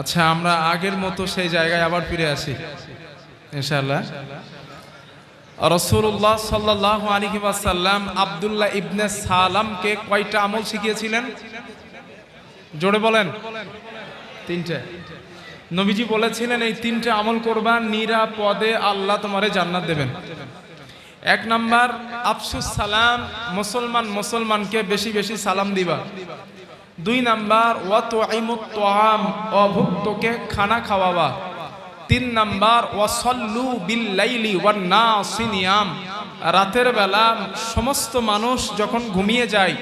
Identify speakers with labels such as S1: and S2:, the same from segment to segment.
S1: আচ্ছা, আমরা আগের মতো সেই জায়গায় আবার ফিরে আসি ইনশাআল্লাহ। রাসূলুল্লাহ সাল্লাল্লাহু আলাইহি ওয়াসাল্লাম আব্দুল্লাহ ইবনে সালামকে কয়টা আমল শিখিয়েছিলেন? জোরে বলেন। তিনটে। নবীজি বলেছিলেন এই তিনটে আমল করবা, নিরাপদে আল্লাহ তোমারে জান্নাত দেবেন। এক নাম্বার, আফসুস সালাম, মুসলমানকে বেশি বেশি সালাম দিবা। দুই নাম্বার, ওয়াতুইমুত তাআম, অভুক্তকে খানা খাওয়াবা। তিন নাম্বার, ওয়াসাল্লু বিল্লাইলি ওয়ান নাসি নিয়াম, রাতের বেলা সমস্ত মানুষ যখন ঘুমিয়ে যায়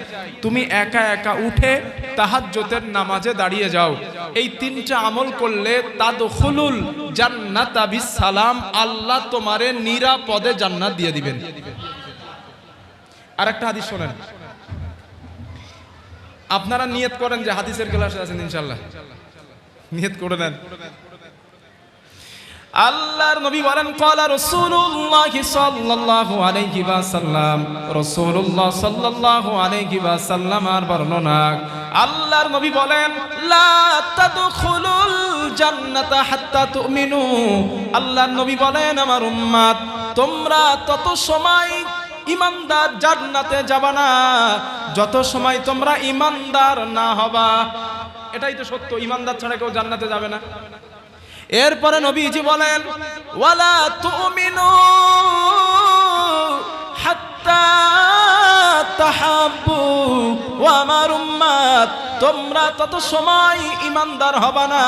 S1: তুমি একা একা উঠে তাহাজ্জুদের নামাজে দাঁড়িয়ে যাও। এই তিনটা আমল করলে তাদখুলুল জান্নাতা বিসসালাম, আল্লাহ তোমারে নিরাপদে জান্নাত দিয়ে দিবেন। আরেকটা হাদিস শোনেন, আপনারা নিয়ত করেন যে হাদিসের ক্লাসে আছেন ইনশাআল্লাহ, নিয়ত করে নেন। আল্লাহর নবী বলেন, ক্বালা রাসূলুল্লাহ সাল্লাল্লাহু আলাইহি ওয়াসাল্লাম, রাসূলুল্লাহ সাল্লাল্লাহু আলাইহি ওয়াসাল্লামের বর্ণনা, আল্লাহর নবী বলেন, লা তাদখুলুল জান্নাতা হাত্তা তুমিনু। আল্লাহর নবী বলেন, আমার উম্মত তোমরা তত সময় ঈমানদার জান্নাতে যাবা না যত সময় তোমরা ঈমানদার না হবা। এটাই তো সত্য, ঈমানদার ছাড়া কেউ জান্নাতে যাবে না। এরপরে নবীজি বলেন, ওয়ালা তুমিনু হাত্তা তাহাব্বু। ও আমার উম্মত তোমরা তত সময় ঈমানদার হবা না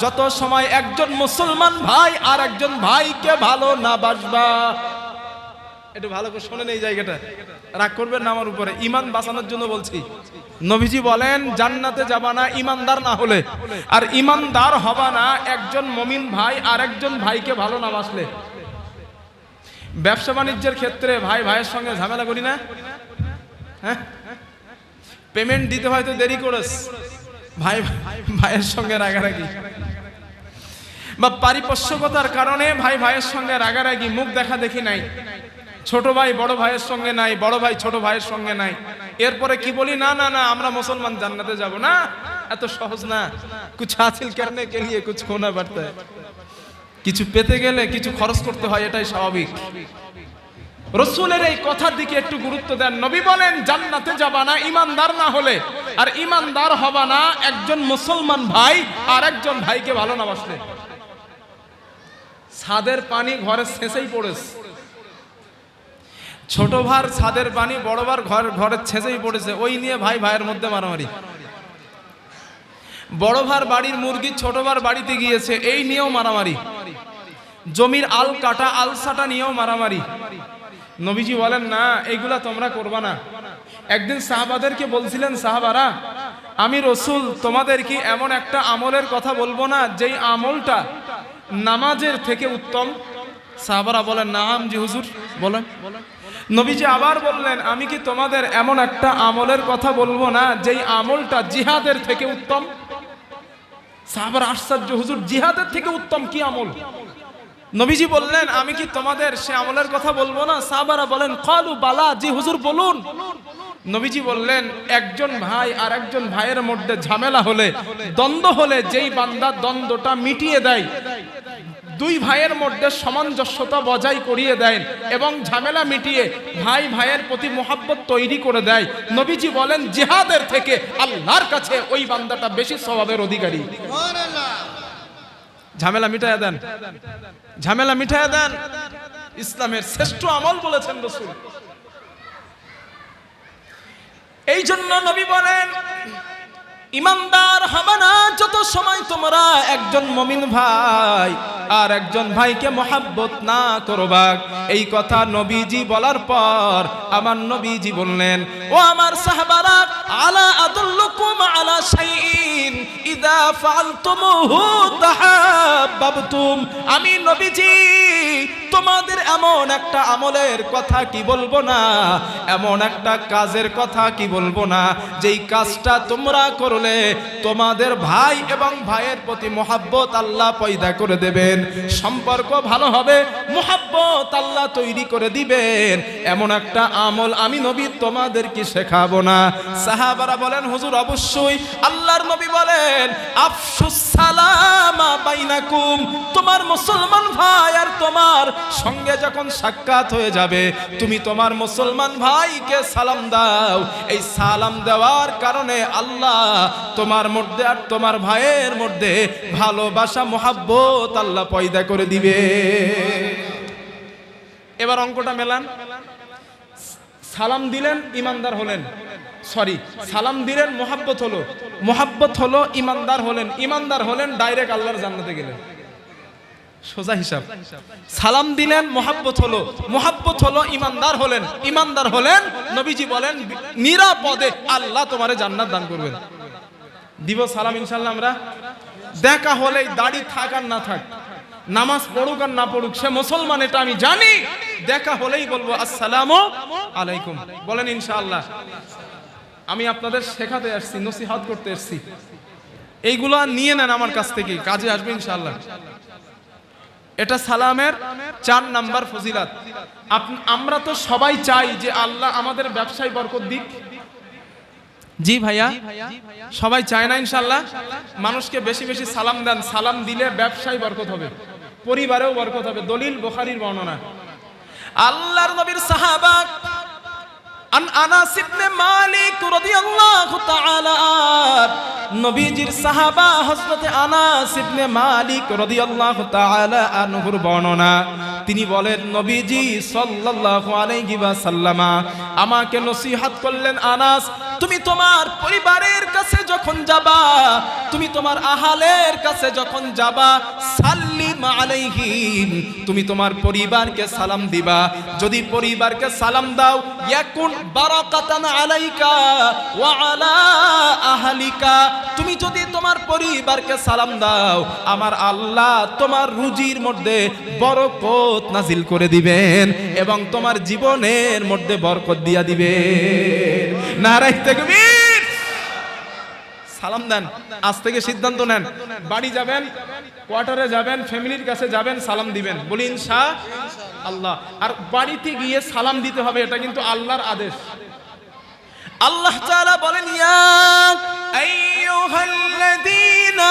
S1: যত সময় একজন মুসলমান ভাই আর একজন ভাইকে ভালো না বাসবা। একটু ভালো করে শোনেন এই জায়গাটা, রাগ করবেন না আমার উপরে, ঈমান বাঁচানোর জন্য বলছি। নবীজি বলেন জান্নাতে যাবা না ঈমানদার না হলে, আর ঈমানদার হবা না একজন মুমিন ভাই আর একজন ভাইকে ভালো না বাসলে। ব্যবসা বাণিজ্যের ক্ষেত্রে ভাই ভাইয়ের সঙ্গে ঝামেলা করি না? হ্যাঁ, পেমেন্ট দিতে হয়তো দেরি করেস, ভাই ভাইয়ের সঙ্গে রাগারাগি, বা পারিপার্শ্বিকতার কারণে ভাই ভাইয়ের সঙ্গে রাগারাগি, মুখ দেখা দেখি নাই, ছোট ভাই বড় ভাইয়ের সঙ্গে নাই, বড় ভাই ছোট ভাইয়ের সঙ্গে নাই। এরপরে কি বলি, না না না আমরা মুসলমান জান্নাতে যাব না, এত সহজ না। কুছ হাসিল করনে কে লিয়ে কুছ খোনা পড়তা है, কিছু পেতে গেলে কিছু খরচ করতে হয়, এটাই স্বাভাবিক। রাসূলের এই কথার দিকে একটু গুরুত্ব দেন। নবী বলেন জান্নাতে যাবা না ঈমানদার না হলে, আর ঈমানদার হবা না একজন মুসলমান ভাই আর একজন ভাইকে ভালো না বাসলে। ছাদের পানি ঘরে ছেঁচেই পড়েছে, ছোট ভার ছাদের পানি বড় ভার ঘরের ছেঁচেই পড়েছে, ওই নিয়ে ভাই ভাইয়ের মধ্যে মারামারি। বড় ভার বাড়ির মুরগি ছোট ভার বাড়িতে গিয়েছে, এই নিয়েও মারামারি। জমির আল কাটা আল সাটা নিয়েও মারামারি। নবীজি বলেন না, এইগুলা তোমরা করবা না। একদিন সাহাবাদেরকে বলছিলেন, সাহাবারা আমি রাসূল তোমাদের কি এমন একটা আমলের কথা বলবো না যেই আমলটা নামাজের থেকে উত্তম? সাহাবারা বলেন, নাম জি হুজুর বলেন। নবীজি আবার বললেন, আমি কি তোমাদের এমন একটা আমলের কথা বলবো না যেই আমলটা জিহাদের থেকে উত্তম? সাহাবারা আশ্চর্য, হুজুর জিহাদের থেকে উত্তম কি আমল? নবীজি বললেন, আমি কি তোমাদের সে আমলের কথা বলবো না? সাহাবারা বলেন, ক্বালু বালা, জি হুজুর বলুন। নবীজি বললেন, একজন ভাই আর একজন ভাইয়ের মধ্যে ঝামেলা হলে, দ্বন্দ্ব হলে যেই বান্দা দ্বন্দ্বটা মিটিয়ে দেয়, দুই ভাইয়ের মধ্যে সামঞ্জস্যতা বজায় করিয়ে দেন এবং ঝামেলা মিটিয়ে ভাই ভাইয়ের প্রতি মোহাব্বত তৈরি করে দেয়, নবীজি বলেন জিহাদের থেকে আল্লাহর কাছে ওই বান্দাটা বেশি সওয়াবের অধিকারী। ঝামেলা মিটায়া দেন, ঝামেলা মিটায়া দেন, ইসলামের শ্রেষ্ঠ আমল বলেছেন রাসূল। এই জন্য নবী বলেন ঈমানদার হবে না যত সময় তোমরা একজন মুমিন ভাই আর একজন ভাইকে মহব্বত না করবা। এই কথা নবীজি বলার পর আমার নবীজি বললেন, ও আমার সাহাবারা, আলা আদুল্লুকুম আলা শাইইন ইযা ফাআলতুমুহু তাহাব্বাবতুম। আমি নবীজি তোমাদের এমন একটা আমলের কথা কি বলবো না, এমন একটা কাজের কথা কি বলবো না যেই কাজটা তোমরা করলে তোমাদের ভাই এবং ভাইয়ের প্রতি মোহাব্বত আল্লাহ পয়দা করে দেবেন, সম্পর্ক ভালো হবে, মোহাব্বত আল্লাহ তৈরি করে দিবেন। এমন একটা আমল আমি নবী তোমাদের কি শেখাবো না? সাহাবারা বলেন, হুজুর অবশ্যই। আল্লাহর নবী বলেন, আফশুস সালাম বাইনাকুম, তোমার মুসলমান ভাই আর তোমার সঙ্গে যখন সাক্ষাৎ হয়ে যাবে, তুমি তোমার মুসলমান ভাইকে সালাম দাও। এই সালাম দেওয়ার কারণে আল্লাহ তোমার মধ্যে আর তোমার ভাইয়ের মধ্যে ভালোবাসা মহাব্বত আল্লাহ পয়দা করে দিবে। এবার অঙ্কটা মেলান। সালাম দিলেন, ইমানদার হলেন, সালাম দিলেন, মোহাব্বত হলো, ইমানদার হলেন, ডাইরেক্ট আল্লাহর জান্নাতে গেলেন। সোজা হিসাব। সালাম দিলেন, মোহাব্বত হলো, ইমানদার হলেন, নবীজি বলেন নিরাপদে আল্লাহ তোমারে জান্নাত দান করবেন। দিব সালাম ইনশাআল্লাহ আমরা। দেখা হলেই, দাড়ি থাক আর না থাক, নামাজ পড়ুক আর না পড়ুক, সে মুসলমান এটা আমি জানি, দেখা হলেই বলবো আসসালামু আলাইকুম, বলেন ইনশাআল্লাহ। আমি আপনাদের শেখাতে আসছি, নসিহত করতে আসছি, এইগুলো নিয়ে নেন আমার কাছ থেকে, কাজে আসবে ইনশাআল্লাহ। এটা সালামের 4 নাম্বার ফজিলাত। আমরা তো সবাই চাই যে আল্লাহ আমাদের ব্যবসায় বরকত দিক। জি ভাইয়া, সবাই চায় না ইনশাআল্লাহ? মানুষকে বেশি বেশি সালাম দেন, সালাম দিলে ব্যবসায় বরকত হবে, পরিবারেও বরকত হবে। দলিল বুখারীর বর্ণনা। আল্লাহর নবীর সাহাবা আনাস ইবনে মালিক রাদিয়াল্লাহু তাআলা, নবীজির সাহাবা হযরত আনাস ইবনে মালিক রাদিয়াল্লাহু তাআলা আনহুর বর্ণনা। তিনি বলেন নবীজি সাল্লাল্লাহু আলাইহি ওয়াসাল্লাম আমাকে নসিহত করলেন, আনাস তুমি তোমার পরিবারের কাছে যখন যাবা, তুমি তোমার আহালের কাছে যখন যাবা, সাল্লিম আলাইহিম, তুমি তোমার পরিবারকে সালাম দিবা। যদি পরিবারকে সালাম দাও, ইয়াকুন বারাকাতান আলাইকা ওয়া আলা আহলিকা, তুমি যদি তোমার পরিবারকে সালাম দাও, আমার আল্লাহ তোমার রুজির মধ্যে বরকত নাজিল করে দিবেন এবং তোমার জীবনের মধ্যে বরকত দিয়া দিবেন। নারায়ে তাকবীর। সালাম দেন, আজ থেকে সিদ্ধান্ত নেন, বাড়ি যাবেন, কোয়ার্টারে যাবেন, ফ্যামিলির কাছে যাবেন, সালাম দিবেন, বলি ইনশাআল্লাহ। আর বাড়িতে গিয়ে সালাম দিতে হবে, এটা কিন্তু আল্লাহর আদেশ। আল্লাহ তাআলা বলেন, ইয়া আইয়ুহাল্লাযীনা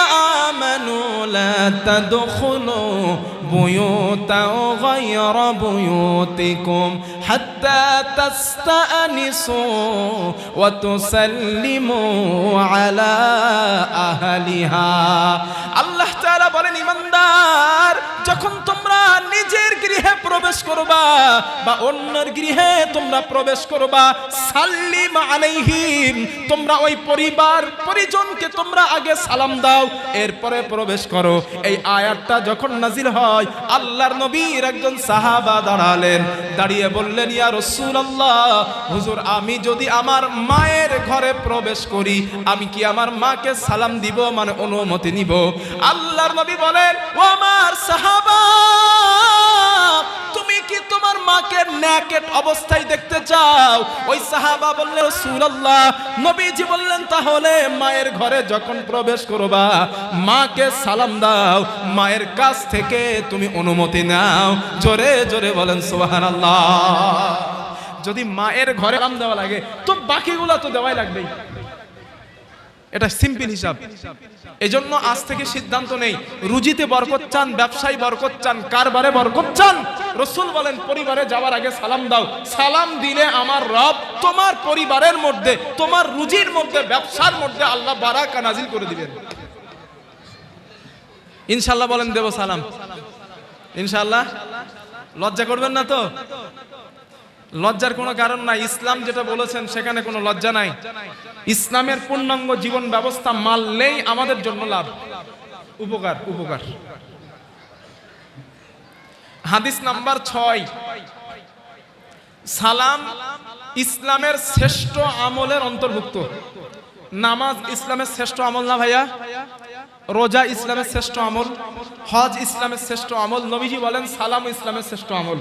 S1: আমানু লা তাদখুলু বুয়ুতান গায়রা বুয়ুতিকুম হাত্তা তাস্তানিসু ওয়া তুসাল্লিমু আলা আহলিহা। আল্লাহ তাআলা বলেন, ঈমানদার, যখন তোমরা নিজের গৃহে প্রবেশ করবা বা অন্যের গৃহে তোমরা প্রবেশ করবা, সাল্লিম আলাইহিম, তোমরা ওই পরিবার পরিজনকে তোমরা আগে সালাম দাও, এরপরে প্রবেশ করো। এই আয়াতটা যখন নাজিল হয়, আল্লাহর নবীর একজন সাহাবা দাঁড়ালেন, দাঁড়িয়ে বললেন, ইয়া রাসূলুল্লাহ, হুজুর আমি যদি আমার মায়ের ঘরে প্রবেশ করি, আমি কি আমার মাকে সালাম দিব, মানে অনুমতি নিব? আল্লাহর নবী বলেন, ও আমার সাহাবা, তুমি কি তোমার মাকে নেকেট অবস্থায় দেখতে চাও? ওই সাহাবা বললেন, রাসূলুল্লাহ। নবীজি বললেন, তাহলে মায়ের ঘরে যখন প্রবেশ করবা, মাকে সালাম দাও, মায়ের কাছ থেকে তুমি অনুমতি নাও। জোরে জোরে বলেন সুবহানাল্লাহ। যদি মায়ের ঘরে সালাম দেওয়া লাগে, তো বাকিগুলো তো দেওয়াই লাগবেই। এটা সিম্পল হিসাব। এজন্য আজ থেকে সিদ্ধান্ত নেই, রুজিতে বরকত চান, ব্যবসায় বরকত চান, কারবারে বরকত চান, রাসূল বলেন পরিবারে যাওয়ার আগে সালাম দাও। সালাম দিলে আমার রব তোমার পরিবারের মধ্যে, তোমার রুজির মধ্যে, ব্যবসার মধ্যে আল্লাহ বারাকা নাজিল করে দিবেন ইনশাআল্লাহ। বলেন দেব সালাম ইনশাআল্লাহ। লজ্জা করবেন না তো? লজ্জার কোনো কারণ নাই। ইসলাম যেটা বলেছেন সেখানে কোনো লজ্জা নাই। ইসলামের পূর্ণাঙ্গ জীবন ব্যবস্থা মানলেই আমাদের জন্য লাভ, উপকার। হাদিস নাম্বার 6, সালাম ইসলামের শ্রেষ্ঠ আমলের অন্তর্ভুক্ত। নামাজ ইসলামের শ্রেষ্ঠ আমল না ভাইয়া? রোজা ইসলামের শ্রেষ্ঠ আমল, হজ ইসলামের শ্রেষ্ঠ আমল। নবীজি বলেন সালাম ইসলামের শ্রেষ্ঠ আমল।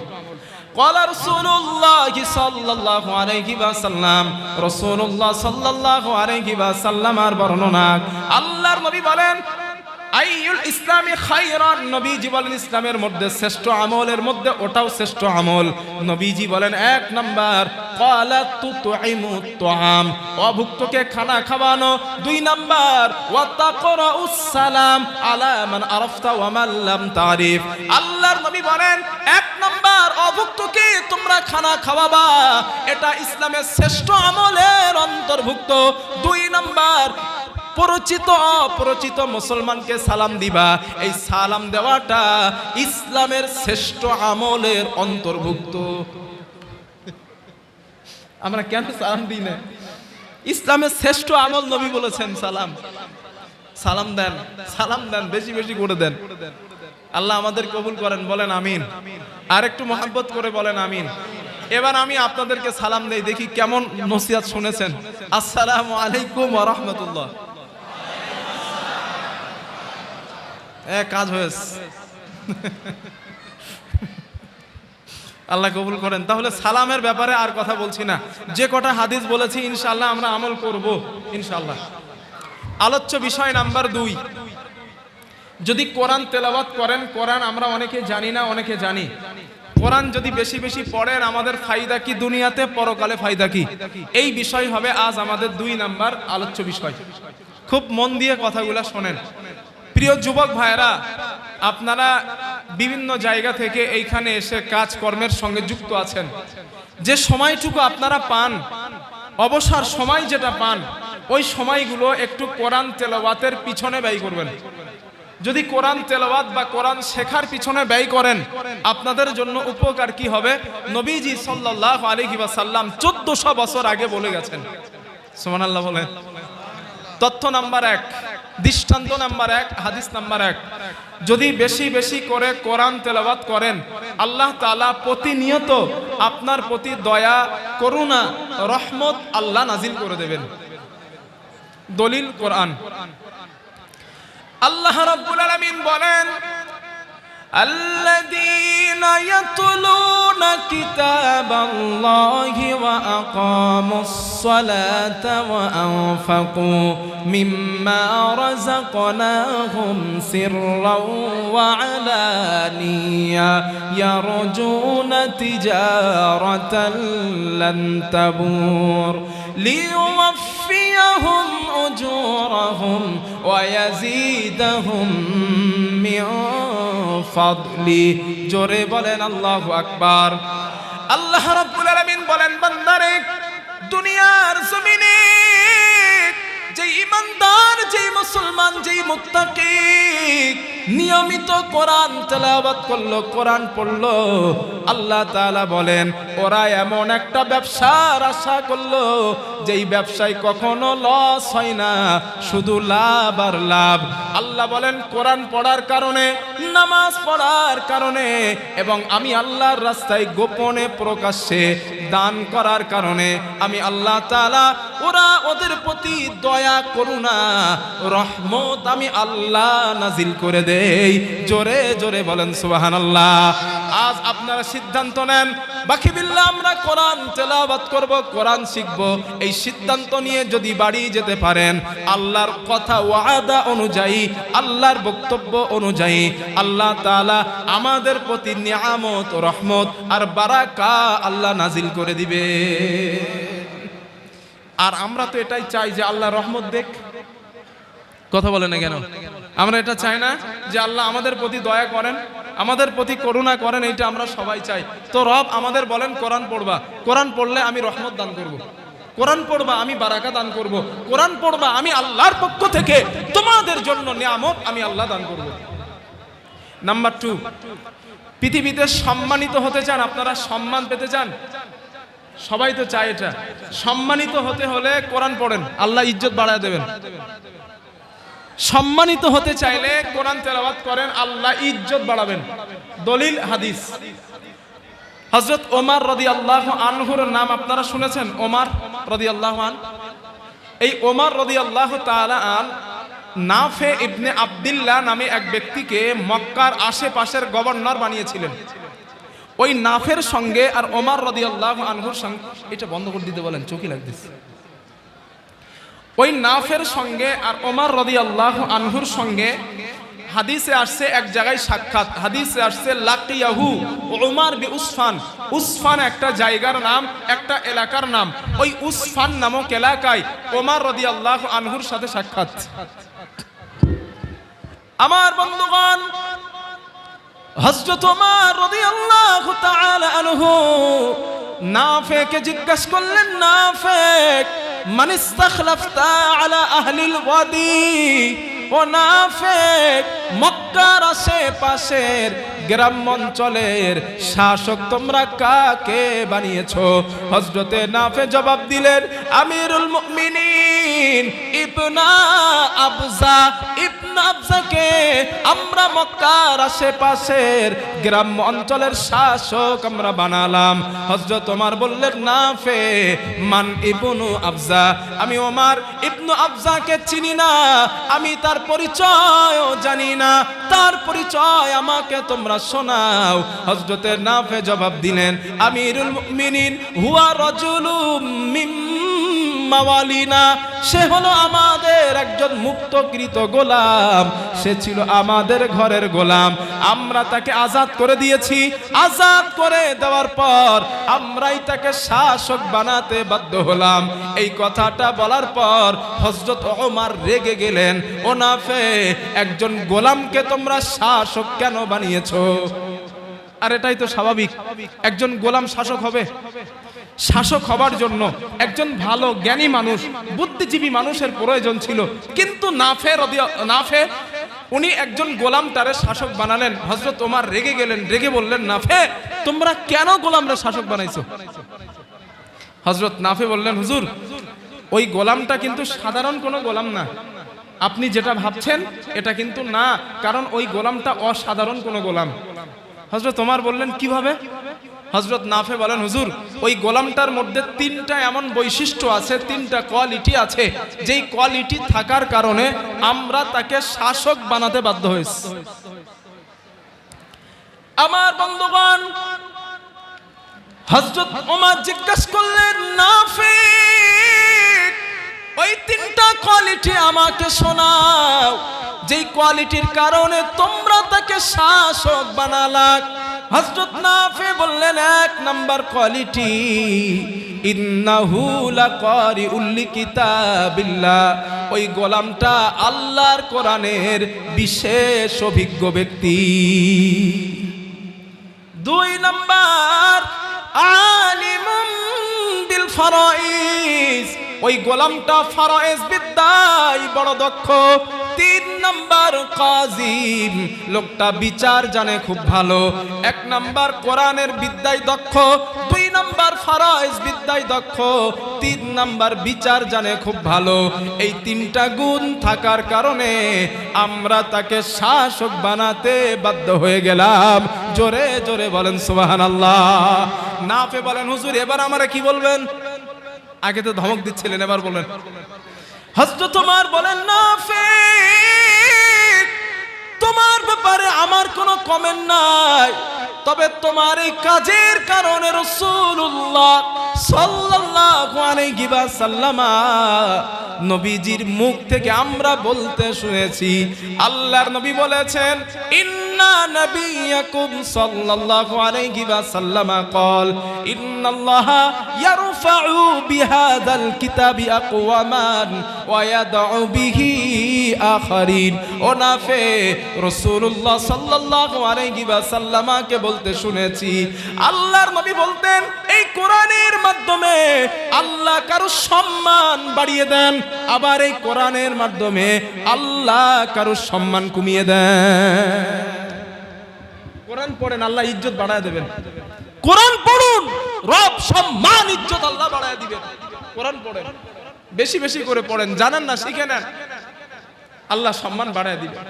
S1: قال رسول الله صلى الله عليه وسلم, রাসূলুল্লাহ সাল্লাল্লাহু আলাইহি ওয়াসাল্লাম আর বর্ণনা, আল্লাহর নবী বলেন, আইয়ুল ইসলামি খায়রান, নবীজি বলেন ইসলামের মধ্যে শ্রেষ্ঠ আমলের মধ্যে ওটাও শ্রেষ্ঠ আমল। নবীজি বলেন 1 নাম্বার ক্বালা তুতঈমুত তুআম, অভুক্তকে খানা খাওয়ানো। 2 নাম্বার ওয়া তাকরাউস সালাম আলা মান আরাফতা ওয়া মান লাম তারিফ। আল্লাহর নবী বলেন 1 নাম্বার অভুক্তকে তোমরা খানা খাওয়াবা, এটা ইসলামের শ্রেষ্ঠ আমলের অন্তর্ভুক্ত। 2 নাম্বার পরিচিত অপরিচিত মুসলমানকে সালাম দিবা, এই সালাম দেওয়াটা ইসলামের শ্রেষ্ঠ আমলের অন্তর্ভুক্ত। আমরা কেন সালাম দিই না? ইসলামের শ্রেষ্ঠ আমল নবী বলেছেন সালাম। সালাম দেন, সালাম দেন, বেশি বেশি করে দেন। আল্লাহ আমাদের কবুল করেন, বলেন আমিন। আর একটু মহব্বত করে বলেন আমিন। এবার আমি আপনাদেরকে সালাম দেই, দেখি কেমন নসিহত শুনেছেন। আসসালামু আলাইকুম ওয়া রাহমাতুল্লাহ। কাজ হয়েছে, আল্লাহ কবুল করেন। তাহলে সালামের ব্যাপারে আর কথা বলছি না, যে কটা হাদিস বলেছি ইনশাআল্লাহ আমরা আমল করব ইনশাআল্লাহ। আলোচ্য বিষয় নাম্বার 2, যদি কোরআন তেলাওয়াত করেন, কোরআন আমরা অনেকে জানি না, অনেকে জানি। কোরআন যদি বেশি বেশি পড়েন আমাদের ফায়দা কি দুনিয়াতে, পরকালে ফায়দা কি, এই বিষয় হবে আজ আমাদের 2 নাম্বার আলোচ্য বিষয়। খুব মন দিয়ে কথাগুলো শোনেন। প্রিয় যুবক ভাইরা, আপনারা বিভিন্ন জায়গা থেকে এইখানে এসে কাজকর্মের সঙ্গে যুক্ত আছেন। যে সময়টুকু আপনারা পান, অবসর সময় যেটা পান, ওই সময়গুলো একটু কোরআন তেলাওয়াতের পিছনে ব্যয় করবেন। যদি কোরআন তেলাওয়াত বা কোরআন শেখার পিছনে ব্যয় করেন, আপনাদের জন্য উপকার কি হবে? নবীজি সাল্লাল্লাহু আলাইহি ওয়াসাল্লাম 1400 বছর আগে বলে গেছেন। সুবহানাল্লাহ বলেন। তথ্য নাম্বার 1, দৃষ্টান্ত নাম্বার 1, হাদিস নাম্বার 1, যদি বেশি বেশি করে কোরআন তেলাওয়াত করেন, আল্লাহ তাআলা প্রতিনিয়ত আপনার প্রতি দয়া, করুণা, রহমত আল্লাহ নাজিল করে দেবেন। দলিল কোরআন। আল্লাহ রাব্বুল আলামিন বলেন, الذين يتلون كتاب الله وأقاموا الصلاة وأنفقوا مما رزقناهم سرا وعلانية يرجون تجارة لن تبور ليوفيهم أجورهم ويزيدهم من فضله। জোরে বলেন আল্লাহু আকবার। আল্লাহ রাব্বুল আলামিন বলেন, বান্দারে, দুনিয়ার জমিনে যে ঈমানদার, যে মুসলমান, যে মুত্তাকি নিয়মিত কোরআন তেলাওয়াত করলো, কোরআন পড়লো, আল্লাহ তাআলা বলেন ওরা এমন একটা ব্যবসার আশা করলো যেই ব্যবসায় কখনো লস হয় না, শুধু লাভ আর লাভ। আল্লাহ বলেন কোরআন পড়ার কারণে, নামাজ পড়ার কারণে এবং আমি আল্লাহর রাস্তায় গোপনে প্রকাশ্যে দান করার কারণে আমি আল্লাহ তাআলা ওদের প্রতি দয়া, করুণা, রহমত আমি আল্লাহ নাজিল করে দেই। জোরে জোরে বলেন সুবহানাল্লাহ। আজ আপনারা সিদ্ধান্ত নেন, বাকি বিল্লাহ আমরা কোরআন তেলাওয়াত করব, কোরআন শিখব। এই সিদ্ধান্ত নিয়ে যদি বাড়ি যেতে পারেন, আল্লাহর কথা ওয়াদা অনুযায়ী, আল্লাহর বক্তব্য অনুযায়ী আল্লাহ তাআলা আমাদের প্রতি নিয়ামত, রহমত আর বারাকা আল্লাহ নাজিল করে দিবে। আর আমরা তো এটাই চাই যে আল্লাহ রহমত দেখ। কথা বলে না কেন? আমরা এটা চাই না যে আল্লাহ আমাদের প্রতি দয়া করেন, আমাদের প্রতি করুণা করেন? এইটা আমরা সবাই চাই। তো রব আমাদের বলেন কোরআন পড়বা, কোরআন পড়লে আমি রহমত দান করব, কোরআন পড়বা আমি বারাকা দান করব, কোরআন পড়বা আমি আল্লাহর পক্ষ থেকে তোমাদের জন্য নিয়ামত আমি আল্লাহ দান করব। নাম্বার 2, পৃথিবীতে সম্মানিত হতে চান? আপনারা সম্মান পেতে চান? সবাই তো চায় এটা। সম্মানিত হতে হলে কোরআন পড়েন, আল্লাহ ইজ্জত বাড়ায় দেবেন। সম্মানিত হতে চাইলে কোরআন তেলাওয়াত করেন, আল্লাহ ইজ্জত বাড়াবেন। দলিল হাদিস। হযরত ওমর রাদিয়াল্লাহু আনহুর নাম আপনারা শুনেছেন? ওমর রাদিয়াল্লাহু আন। এই ওমর রাদিয়াল্লাহু তাআলা আন নাফে ইবনে আব্দুল্লাহ নামে এক ব্যক্তিকে মক্কার আশেপাশের গভর্নর বানিয়েছিলেন। ওই নাফের সঙ্গে আর ওমর রাদিয়াল্লাহু আনহুর সঙ্গে, এটা বন্ধ করে দিতে বলেন, চোখে লাগতেছে। ওই নাফের সঙ্গে আর ওমর রাদিয়াল্লাহু আনহুর সঙ্গে হাদিসে আসছে এক জায়গায় সাক্ষাৎ, হাদিসে আসছে লাকিয়াহু উমার বি উসফান। উসফান একটা জায়গার নাম, একটা এলাকার নাম। ওই উসফান নামক এলাকায় ওমর রাদিয়াল্লাহু আনহুর সাথে সাক্ষাৎ। আমার বন্ধুগণ, হযরত ওমর রাদিয়াল্লাহু তাআলা আনহু নাফেকে জিজ্ঞাসা করলেন, নাফে মান ইস্তাখলাফতা আলা আহলিল ওয়াদি। ও নাফেক, মক্কার আশেপাশের গ্রাম অঞ্চলের শাসক তোমরা কাকে বানিয়েছো? হযরতে নাফে জবাব দিলেন, আমিরুল মুমিনিন ইবনা আবজা। ইবনা আবজাকে আমরা মক্কার আশেপাশের গ্রাম অঞ্চলের শাসক আমরা বানালাম। হযরত ওমর বললেন, নাফে মান ইবনু আবজা। আমি ওমর ইবনু আবজাকে চিনি না, আমি তার পরিচয়ও জানি না, তার পরিচয় আমাকে তোমরা শোনাও। হযরতে নাফে জবাব দিলেন, আমিরুল মুমিনিন হুয়া রাজুলুম মিম মাওয়ালিনা। সে হলো আমাদের একজন মুক্তকৃত গোলাম, সে ছিল আমাদের ঘরের গোলাম, আমরা তাকে আজাদ করে দিয়েছি। আজাদ করে দেওয়ার পর আমরাই তাকে শাসক বানাতে বাধ্য হলাম। এই কথাটা বলার পর হযরত ওমর রেগে গেলেন, ও নাফে, একজন গোলামকে তোমরা শাসক কেন বানিয়েছো? আর এটাই তো স্বাভাবিক, একজন গোলাম শাসক হবে। শাসক হবার জন্য একজন ভালো জ্ঞানী মানুষ, বুদ্ধিজীবী মানুষের প্রয়োজন ছিল, কিন্তু নাফে উনি একজন গোলামটারে শাসক বানালেন। হযরত ওমর রেগে গেলেন, রেগে বললেন, নাফে, তোমরা কেন গোলামরা শাসক বানাইছো? হযরত নাফে বললেন, হুজুর, ওই গোলামটা কিন্তু সাধারণ কোনো গোলাম না, আপনি যেটা ভাবছেন এটা কিন্তু না, কারণ ওই গোলামটা অসাধারণ কোনো গোলাম। হযরত ওমর বললেন, কিভাবে? হযরত নাফে বলেন, হুজুর, ওই গোলামটার মধ্যে তিনটা এমন বৈশিষ্ট্য আছে, তিনটা কোয়ালিটি আছে, যেই কোয়ালিটি থাকার কারণে আমরা তাকে শাসক বানাতে বাধ্য হয়েছি। আমার বন্ধুগণ, হযরত ওমর জিজ্ঞাসা করলেন, নাফে, ওই তিনটা কোয়ালিটি আমাকে শোনাও, যেই কোয়ালিটির কারণে তোমরা তাকে শাসক বানালা। হযরত নাফে বললেন, এক নাম্বার কোয়ালিটি, ইন্নাহু লাকারিউল লিকিতাবিল্লাহ। ওই গোলামটা আল্লাহর কোরআনের বিশেষ অভিজ্ঞ ব্যক্তি। দুই নাম্বার, আলিমুম বিল ফারাইজ। ওই গোলামটা ফারাইজ বিদ্যায় বড় দক্ষ। তিন নাম্বার, কাযিম, লোকটা বিচার জানে খুব ভালো। এক নাম্বার কোরআনের বিদ্যায় দক্ষ, দুই নাম্বার ফারাইজ বিদ্যায় দক্ষ, তিন নাম্বার বিচার জানে খুব ভালো। এই তিনটা গুণ থাকার কারণে আমরা তাকে শাসক বানাতে বাধ্য হয়ে গেলাম। জোরে জোরে বলেন সুবহানাল্লাহ। নাফে বলেন, হুজুর, এবার আমারে কি বলবেন? আগে তো ধমক দিচ্ছিলেন, এবার বলেন। হযরত ওমর বলেন, নাফে, তোমার ব্যাপারে আমার কোনো কমেন্ট নাই, তবে তোমার এই কাজের কারণে রাসূলুল্লাহ সাল্লাল্লাহু আলাইহি ওয়াসাল্লাম নবীজির মুখ থেকে আমরা বলতে শুনেছি, আল্লাহর নবী বলেছেন, ইন্না নাবিয়াকুম সাল্লাল্লাহু আলাইহি ওয়াসাল্লাম قال ইন্নাল্লাহা ইয়ারফাউ বিহাদাল কিতাবি আকওয়ামান ওয়া ইয়াদউ বিহি আখারিন। ও নাফে, রাসূলুল্লাহ সাল্লাল্লাহু আলাইহি ওয়াসাল্লামকে বলতে শুনেছি, আল্লাহর নবী বলতেন, এই কোরআনের মাধ্যমে আল্লাহ কারো সম্মান বাড়িয়ে দেন, আবার এই কোরআনের মাধ্যমে আল্লাহ কারো সম্মান কমিয়ে দেন। কোরআন পড়েন, আল্লাহ ইজ্জত বাড়ায় দেবেন। কোরআন পড়ুন, রব সম্মান ইজ্জত আল্লাহ বাড়ায় দিবেন। কোরআন পড়েন, বেশি বেশি করে পড়েন, জানেন না শিখে নেন, আল্লাহ সম্মান বাড়ায় দিবেন।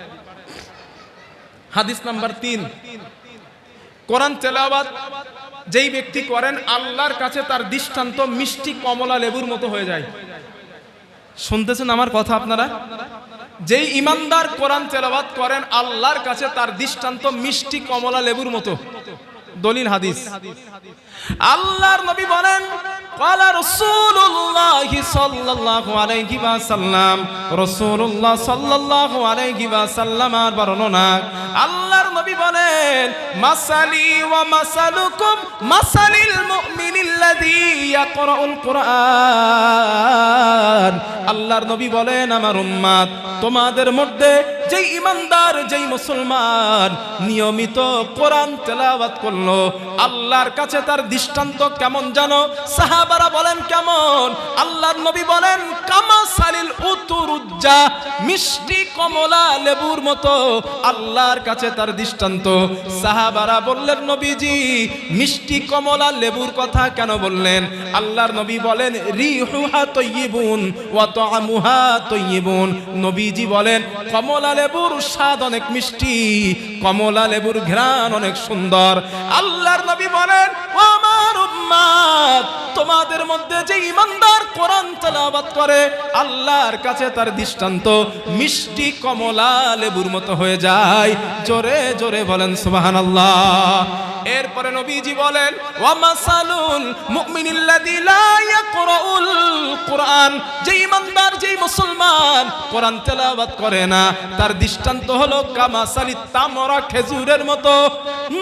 S1: হাদিস নাম্বার 3, কোরআন তেলাওয়াত যেই ব্যক্তি করেন, আল্লাহর কাছে তার দৃষ্টান্ত মিষ্টি কমলা লেবুর মতো হয়ে যায়। শুনতেছেন আমার কথা আপনারা? যেই ইমানদার কোরআন তেলাওয়াত করেন, আল্লাহর কাছে তার দৃষ্টান্ত মিষ্টি কমলা লেবুর মতো। দলিল হাদিস। আল্লাহর নবী বলেন ক্বালা রাসূলুল্লাহ সাল্লাল্লাহু আলাইহি ওয়াসাল্লাম, রাসূলুল্লাহ সাল্লাল্লাহু আলাইহি ওয়াসাল্লামের বর্ণনা, আল্লাহর নবী বলেন মাসালি ওয়া মাসালুকুম মাসালিল মুমিনিল্লাযী ইয়াকরাউল কুরআন। আল্লাহর নবী বলেন আমার উম্মত, তোমাদের মধ্যে যেই ইমানদার, যেই মুসলমান নিয়মিত কোরআন তেলাওয়াত করলো, আল্লাহর কাছে তার দৃষ্টান্ত কেমন জানো? সাহাবারা বলেন কেমন? আল্লাহর নবী বলেন কামা সালিল উতুরুজ্জা, মিষ্টি কমলা লেবুর মতো আল্লাহর কাছে তার দৃষ্টান্ত। সাহাবারা বললেন নবীজি মিষ্টি কমলা লেবুর কথা কেন বললেন? আল্লাহর নবী বলেন রিহুহা তাইয়িবুন ওয়া তা'মুহা তাইয়িবুন। নবীজি বলেন কমলা লেবুর স্বাদ অনেক মিষ্টি, কমলা লেবুর ঘ্রাণ অনেক সুন্দর। আল্লাহর নবী বলেন ও আমার উম্মত, তোমাদের মধ্যে যে ইমানদার কোরআন তেলাওয়াত করে, আল্লাহর কাছে তার দৃষ্টান্ত মিষ্টি কমলা লেবুর মতো হয়ে যায়। জোরে জোরে বলেন সুবহানাল্লাহ। এরপরে নবীজি বলেন ওয়া মাসালুল মুমিনিল্লাযী লা ইয়াকরাউল কুরআন, যে ইমানদার, যে মুসলমান কোরআন তেলাওয়াত করে না, তার দৃষ্টান্ত হলো কামাসালিত তামরা, খেজুরের মতো।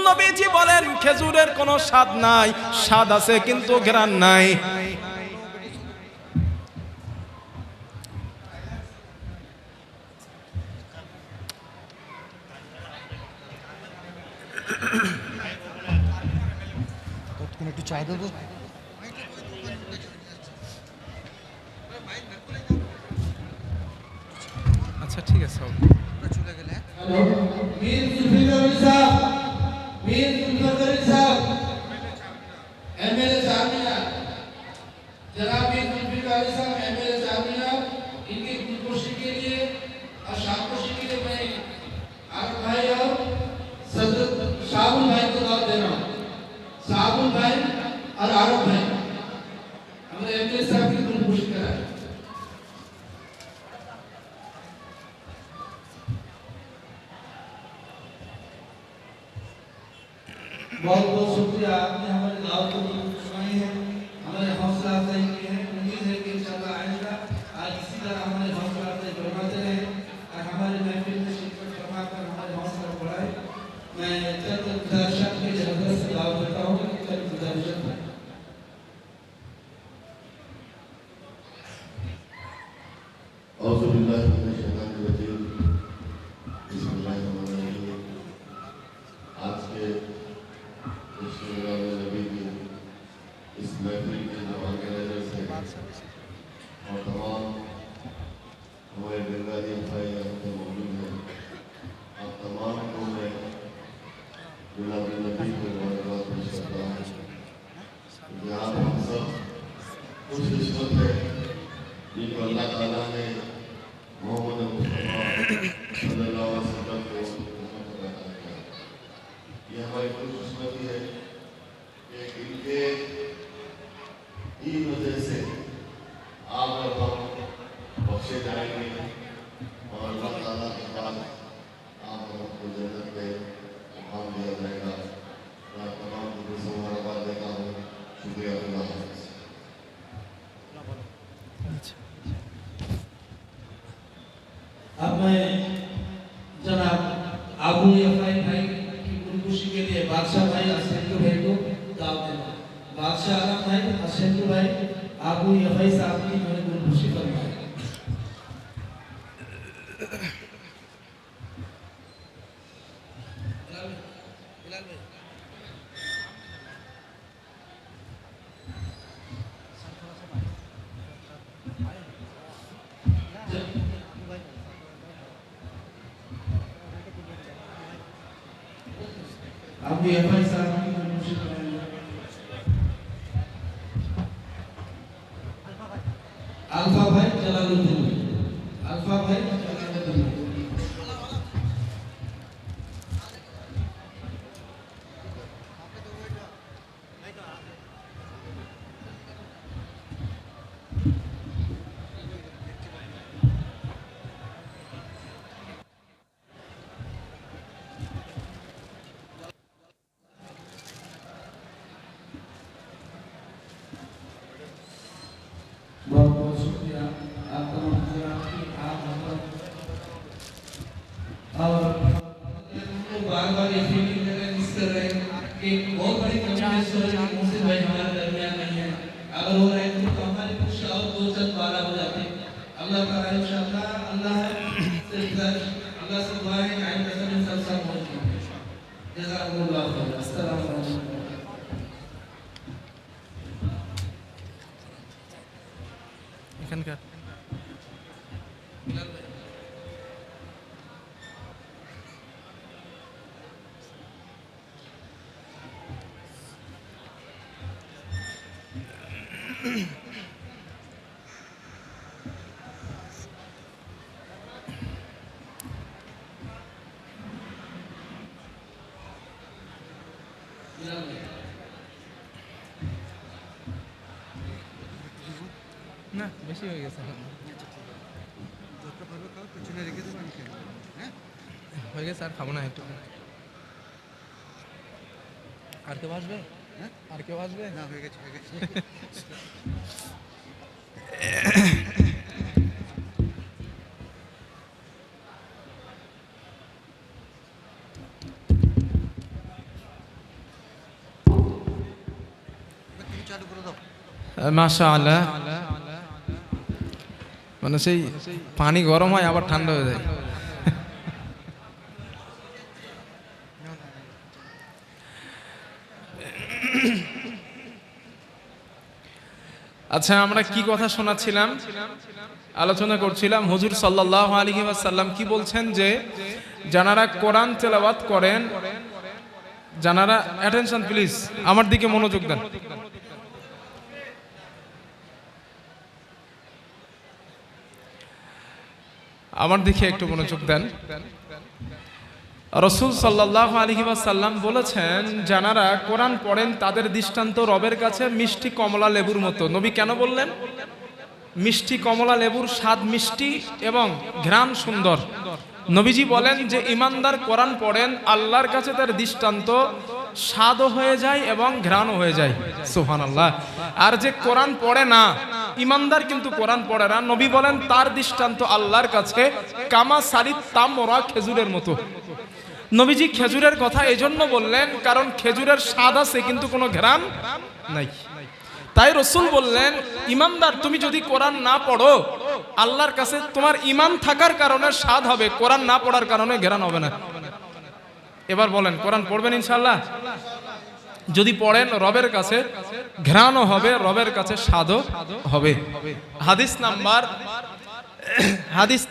S1: নবীজি বলেন খেজুরের কোনো স্বাদ নাই, স্বাদ আছে কিন্তু ঘ্রাণ নাই।
S2: একটু চা দেবো।
S1: আচ্ছা ঠিক আছে।
S2: চলে গেলে
S3: মীর জুলফিকার সাহেব, মীর জুলফিকার साहब एमएलए जामिया, जनाब मीर जुल्फिकार साहब एमएलए जामिया, इनकी खुदकुशी के लिए और शामकोशी के लिए मैं आरफ भाई और सदर शाहुल भाई को दावत दे रहा हूँ। शाहुल भाई और आरफ भाई हमारे एमएलए साहब की खुदकुशी कराए। बहुत बहुत शुक्रिया, आपने हमारे दावत को सुनाई है, हमारे हौसला अफजाई की है। उम्मीद है कि इंशाअल्लाह आइंदा आज इसी तरह हमारे हौसला अफजाई करवाते रहे और हमारे महफिल में शिरकत करवाकर हमारे हौसला बढ़ाए। मैं चंद गुजारिशात के लिए हजरत से दावत करता हूँ कि चंद गुजारिशात है।
S4: औज़ु बिल्लाहि मिनश शैतानिर रजीम। बिस्मिल्लाहिर्रहमानिर्रहीम। आज के इस नबी की इस महफिल के जो ऑर्गेनाइजर्स हैं और तमाम हमारे गंगाजी भाई यहाँ पे मौजूद हैं, आप तमाम को मैं जनाब नबी को मुबारकबाद पेश करता हूँ। यहाँ हम सब खुश किस्मत है जिनको अल्लाह ताला ने मोहम्मद मुस्तफा सल्लल्लाहु अलैहि वसल्लम को उम्मत अता किया। ये हमारी खुशकिस्मती है कि इनके ही वजह से आप और हम बख्शे जाएंगे और अल्लाह ताला के पास आप और हमको जन्नत में मुकाम दिया जाएगा। मैं तमाम लोगों से मुबारकबाद देता हूँ। शुक्रिया। अल्लाह हाफ़िज़।
S3: अब मैं जनाब आबू यफाई भाई की खुदकुशी के लिए बादशाह भाई असेंटू भाई को दावत देना। बादशाह आलम भाई, असेंटू भाई, आबू यफाई साहब की मैंने खुदकुशी करवाई। आबू यफाई साहब की खुदकुशी करवाई। अल्फा भाई जलालुद्दीन, अल्फा भाई जलालुद्दीन। बार बार ये फीलिंग मिस कर रहे हैं कि बहुत बड़ी कमी है मुझसे भाई हमारे दरमियान नहीं है। अगर हो रहे तो हमारे कुछ और दो चंद बाला हो जाते। अल्लाह का इंशाअल्लाह अल्लाह से दुआ है कि आइंदा सब इन सब हो जाए। जज़ाकुमुल्लाह खैर। अस्सलाम वालेकुम।
S1: এখানকার না বেশি হয়ে গেছে
S2: যতটা পারবে খাও, পেছনে রেখে দেবো, আমি খেয়ে নেবো। হ্যাঁ,
S1: হয়ে গেছে আর খাবো না একটু আর কেউ আসবে
S2: হ্যাঁ,
S1: আর কেউ আসবে
S2: না হয়ে গেছে, হয়ে গেছে। এবার তুমি চালু করে দাও।
S1: মাশাআল্লাহ মানে সেই পানি গরম হয় আবার ঠান্ডা হয়ে যায় আচ্ছা আমরা কি কথা শোনাচ্ছিলাম আলোচনা করছিলাম হুজুর সাল্লাল্লাহু আলাইহি ওয়াসাল্লাম কি বলছেন যে যারা কোরআন তেলাওয়াত করেন যারা অ্যাটেনশন প্লিজ আমার দিকে মনোযোগ দেন আমার দিকে একটু মনোযোগ দেন রাসূল সাল্লাল্লাহু আলাইহি ওয়াসাল্লাম বলেছেন যারা কোরআন পড়েন তাদের দৃষ্টান্ত রবের কাছে মিষ্টি কমলা লেবুর মতো নবী কেন বললেন মিষ্টি কমলা লেবুর স্বাদ মিষ্টি এবং ঘ্রাণ সুন্দর নবীজি বলেন যে ঈমানদার কোরআন পড়েন আল্লাহর কাছে তার দৃষ্টান্ত স্বাদও হয়ে যায় এবং ঘ্রাণও হয়ে যায় সুবহানাল্লাহ আর যে কোরআন পড়ে না ঈমানদার কিন্তু কোরআন পড়ে না নবী বলেন তার দৃষ্টান্ত আল্লাহর কাছে কামা সারিত তামরা খেজুরের মতো নবীজি খেজুরের কথা এজন্য বললেন কারণ খেজুরের স্বাদ আছে কিন্তু কোনো ঘ্রাণ নাই তাই রাসূল বললেন ঈমানদার তুমি যদি কোরআন না পড়ো আল্লাহর কাছে তোমার ঈমান থাকার কারণে স্বাদ হবে কোরআন না পড়ার কারণে ঘ্রাণ হবে না এবার বলেন কোরআন পড়বেন ইনশাআল্লাহ যদি পড়েন রবের কাছে ঘ্রাণও হবে রবের কাছে স্বাদও হবে হাদিস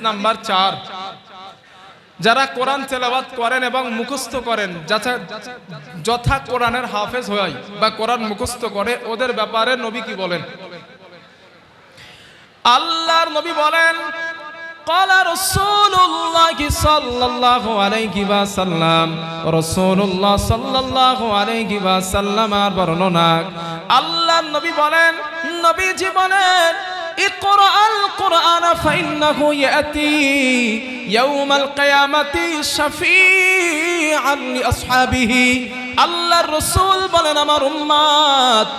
S1: নাম্বার 4 যারা কোরআন তেলাওয়াত করেন এবং মুখস্থ করেন যথা কোরআনের হাফেজ হয় বা কোরআন মুখস্থ করে ওদের ব্যাপারে নবী কি বলেন আল্লাহর নবী বলেন قال رسول الله صلى الله عليه وسلم رسول الله صلى الله عليه وسلم বর্ণনা আল্লাহর নবী বলেন নবীজি বলেন اقرأ القرآن فإنه يأتي يوم القيامة شفيعا لأصحابه আল্লাহর রাসূল বলেন আমার উম্মত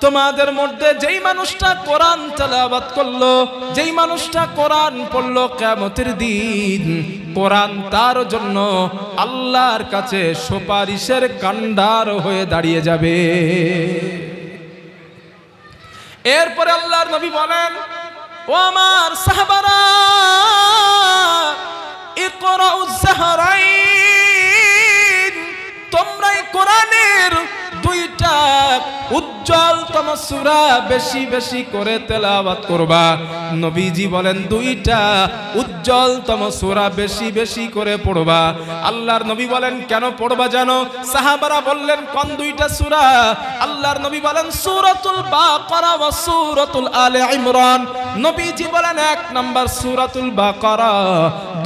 S1: তোমাদের মধ্যে যেই মানুষটা কোরআন তেলাওয়াত করলো যেই মানুষটা কোরআন পড়লো কিয়ামতের দিন কোরআন তার জন্য আল্লাহর কাছে সুপারিশের কান্ডার হয়ে দাঁড়িয়ে যাবে এরপরে আল্লাহর নবী বলেন ও আমার সাহাবারা ইকরাউজ যাহরাইন তোমরা কোরআনের দুইটা উজ্জ্বলতম সূরা বেশি বেশি করে তেলাওয়াত করবা নবীজি বলেন দুইটা উজ্জ্বলতম সূরা বেশি বেশি করে পড়বা আল্লাহর নবী বলেন কেন পড়বা জানো সাহাবারা বললেন কোন দুইটা সূরা আল্লাহর নবী বলেন সূরাতুল বাকারা ওয়া সূরাতুল আলে ইমরান নবীজি বলেন এক নাম্বার সূরাতুল বাকারা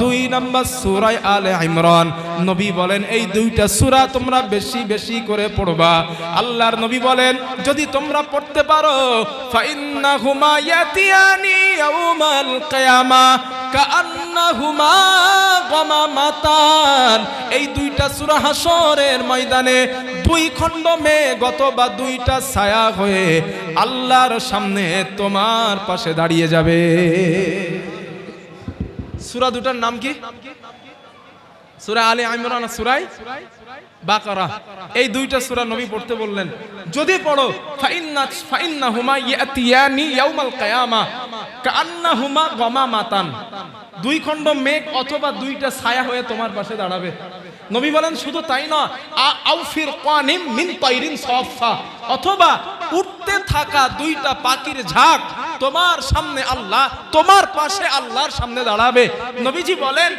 S1: দুই নাম্বার সূরা আলে ইমরান নবী বলেন এই দুইটা সূরা তোমরা বেশি বেশি করে পড়বা আল্লাহর নবী বলেন যদি তোমরা পড়তে পারো ফাইন্নাহুমা ইয়াতিয়ানি ইয়াউমাল কিয়ামা কাআন্নাহুমা গামামাতান এই দুইটা সূরা হাশরের ময়দানে দুই খণ্ড মেঘ অথবা দুইটা ছায়া হয়ে আল্লাহর সামনে তোমার পাশে দাঁড়িয়ে যাবে সূরা দুটার নাম কি সূরা আলে ইমরান আর সূরা বাকারা, এই দুইটা সূরা নবী পড়তে বললেন। যদি পড়ো ফাইন্নাহুমা ইয়াতিয়ানি ইয়াউমাল কিয়ামা কান্নাহুমা গামামাতান, দুই খণ্ড মেঘ অথবা দুইটা ছায়া হয়ে তোমার পাশে দাঁড়াবে। নবী বলেন শুধু তাই না, আউফির কানিম মিন তাইরিন সাফা, অথবা উঠতে থাকা দুইটা পাখির ঝাঁক তোমার সামনে আল্লাহ, তোমার পাশে আল্লাহর সামনে দাঁড়াবে। নবীজি বলেন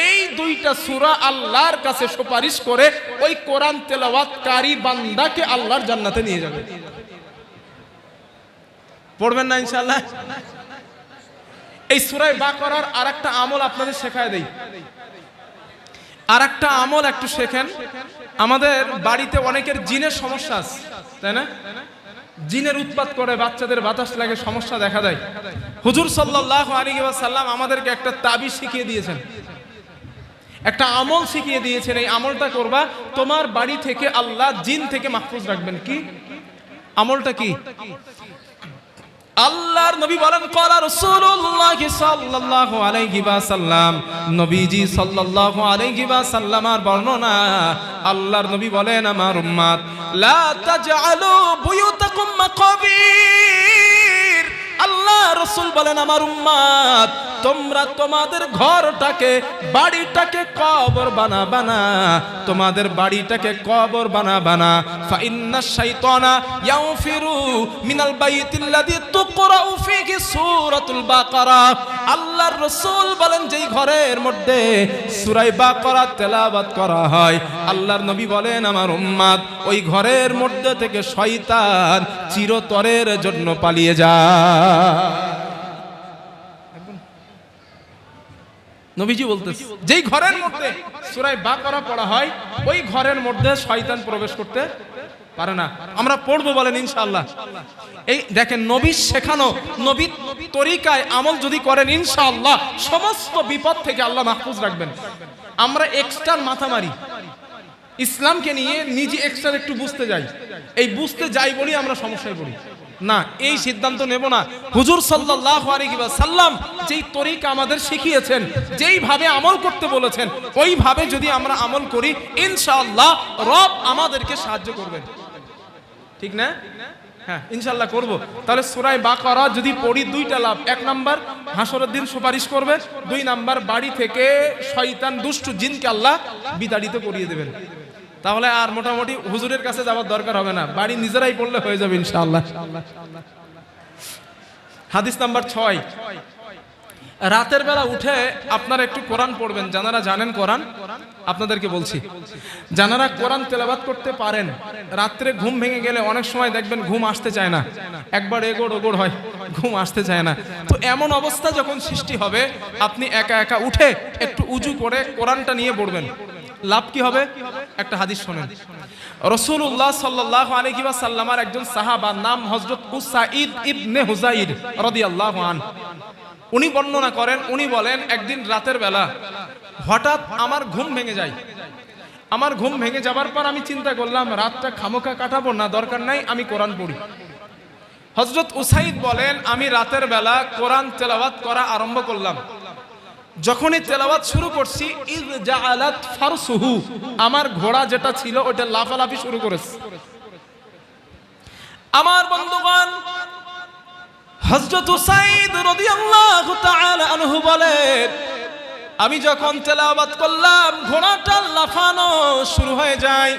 S1: এই দুইটা সূরা আল্লাহর কাছে সুপারিশ করে ওই কোরআন তেলাওয়াতকারী বান্দাকে আল্লাহর জান্নাতে নিয়ে যাবে। পড়বেন না ইনশাআল্লাহ? এই সূরা বাকারার আরেকটা আমল আপনাদের শেখায় দেই। আরেকটা আমল একটু শেখেন। আমাদের বাড়িতে অনেকের জিনের সমস্যা আছে, তাই না? জিনের উৎপাত করে, বাচ্চাদের বাতাস লাগে, সমস্যা দেখা দেয়। হুজুর সাল্লাল্লাহু আলাইহি ওয়াসাল্লাম আমাদেরকে একটা তাবিজ শিখিয়ে দিয়েছেন, একটা আমল শিখিয়ে দিয়েছেন। এই আমলটা করবা, তোমার বাড়ি থেকে আল্লাহ জিন থেকে মাহফুজ রাখবেন। কি আমলটা? কি আল্লাহর নবী বলেন ক্বালা রাসূলুল্লাহ সাল্লাল্লাহু আলাইহি ওয়াসাল্লাম, নবীজি সাল্লাল্লাহু আলাইহি ওয়াসাল্লামের বর্ণনা। আল্লাহর নবী বলেন আমার উম্মত লা তাজআলু বুয়ুতাকুম মাকাবির। আল্লাহ রাসূল বলেন আমার উম্মত তোমরা তোমাদের ঘরটাকে, বাড়িটাকে কবর বানাবা না, তোমাদের বাড়িটাকে কবর বানাবা না। ফাইন্নাশ শাইতানা ইয়াফিরু মিনাল বাইতিল্লাযী তুকরাউ ফীহি সূরাতুল বাকারা। আল্লাহর রাসূল বলেন যেই ঘরের মধ্যে সূরা বাকারা তেলাওয়াত করা হয়, আল্লাহর নবী বলেন আমার উম্মত ওই ঘরের মধ্যে থেকে শয়তান চিরতরের জন্য পালিয়ে যায়। নবীজি বলতেছে যেই ঘরের মধ্যে সূরা বাকারা পড়া হয় ওই ঘরের মধ্যে শয়তান প্রবেশ করতে পারে না। আমরা পড়বো বলেন ইনশাআল্লাহ। এই দেখেন নবী শেখানো, নবীর তরিকায় আমল যদি করেন ইনশাআল্লাহ সমস্ত বিপদ থেকে আল্লাহ মাহফুজ রাখবেন। আমরা এক্সট্রা মাথা মারি, ইসলামকে নিয়ে নিজে এক্সট্রা একটু বুঝতে যাই, এই বুঝতে যাই বলি আমরা সমস্যায় পড়ি। না, এই সিদ্ধান্ত নেব না। হুজুর সাল্লাল্লাহু আলাইহি ওয়াসাল্লাম যেই তরিকা আমাদের শিখিয়েছেন, যেইভাবে আমল করতে বলেছেন, ওইভাবে যদি আমরা আমল করি ইনশাআল্লাহ রব আমাদেরকে সাহায্য করবেন। ঠিক না? হ্যাঁ ইনশাআল্লাহ করব। তাহলে সূরা বাকারা যদি পড়ি দুইটা লাভ, এক নাম্বার হাসরের দিন সুপারিশ করবে, দুই নাম্বার বাড়ি থেকে শয়তান দুষ্ট জিনকে আল্লাহ বিতাড়িত করিয়ে দেবেন। তাহলে আর মোটামুটি হুজুরের কাছে যাওয়ার দরকার হবে না, বাড়ি নিজেরাই পড়লে হয়ে যাবে ইনশাআল্লাহ। হাদিস নাম্বার 6, রাতের বেলা উঠে আপনারা একটু কোরআন পড়বেন। যারা জানেন কোরআন, আপনাদেরকে বলছি, যারা কোরআন তেলাওয়াত করতে পারেন, রাত্রে ঘুম ভেঙে গেলে অনেক সময় দেখবেন ঘুম আসতে চায় না, একবার এগোড় ওগোড় হয়, ঘুম আসতে চায় না। তো এমন অবস্থা যখন সৃষ্টি হবে, আপনি একা একা উঠে একটু উজু করে কোরআনটা নিয়ে পড়বেন। লাভ কি হবে? একটা হাদিস শোনেন। রাসূলুল্লাহ সাল্লাল্লাহু আলাইহি ওয়াসাল্লামের একজন সাহাবা, নাম হযরত উসাইদ ইবনে হুযাইর রাদিয়াল্লাহু আনহু, উনি বর্ণনা করেন, উনি বলেন একদিন রাতের বেলা হঠাৎ আমার ঘুম ভেঙে যায়। আমার ঘুম ভেঙে যাবার পর আমি চিন্তা করলাম রাতটা খামোখা কাটাবো না, দরকার নাই, আমি কোরআন পড়ি। হযরত উসাইদ বলেন আমি রাতের বেলা কোরআন তেলাওয়াত করা আরম্ভ করলাম। যখনই তেলাওয়াত শুরু করছি, ইয জাআলাত ফারসুহু, আমার ঘোড়া যেটা ছিল ওটা লাফালাফি শুরু করেছে। আমার বন্ধুগণ, হযরত উসাইদ রাদিয়াল্লাহু তাআলা আনহু বলেন আমি যখন তেলাওয়াত করলাম ঘোড়াটা লাফানো শুরু হয়ে যায়।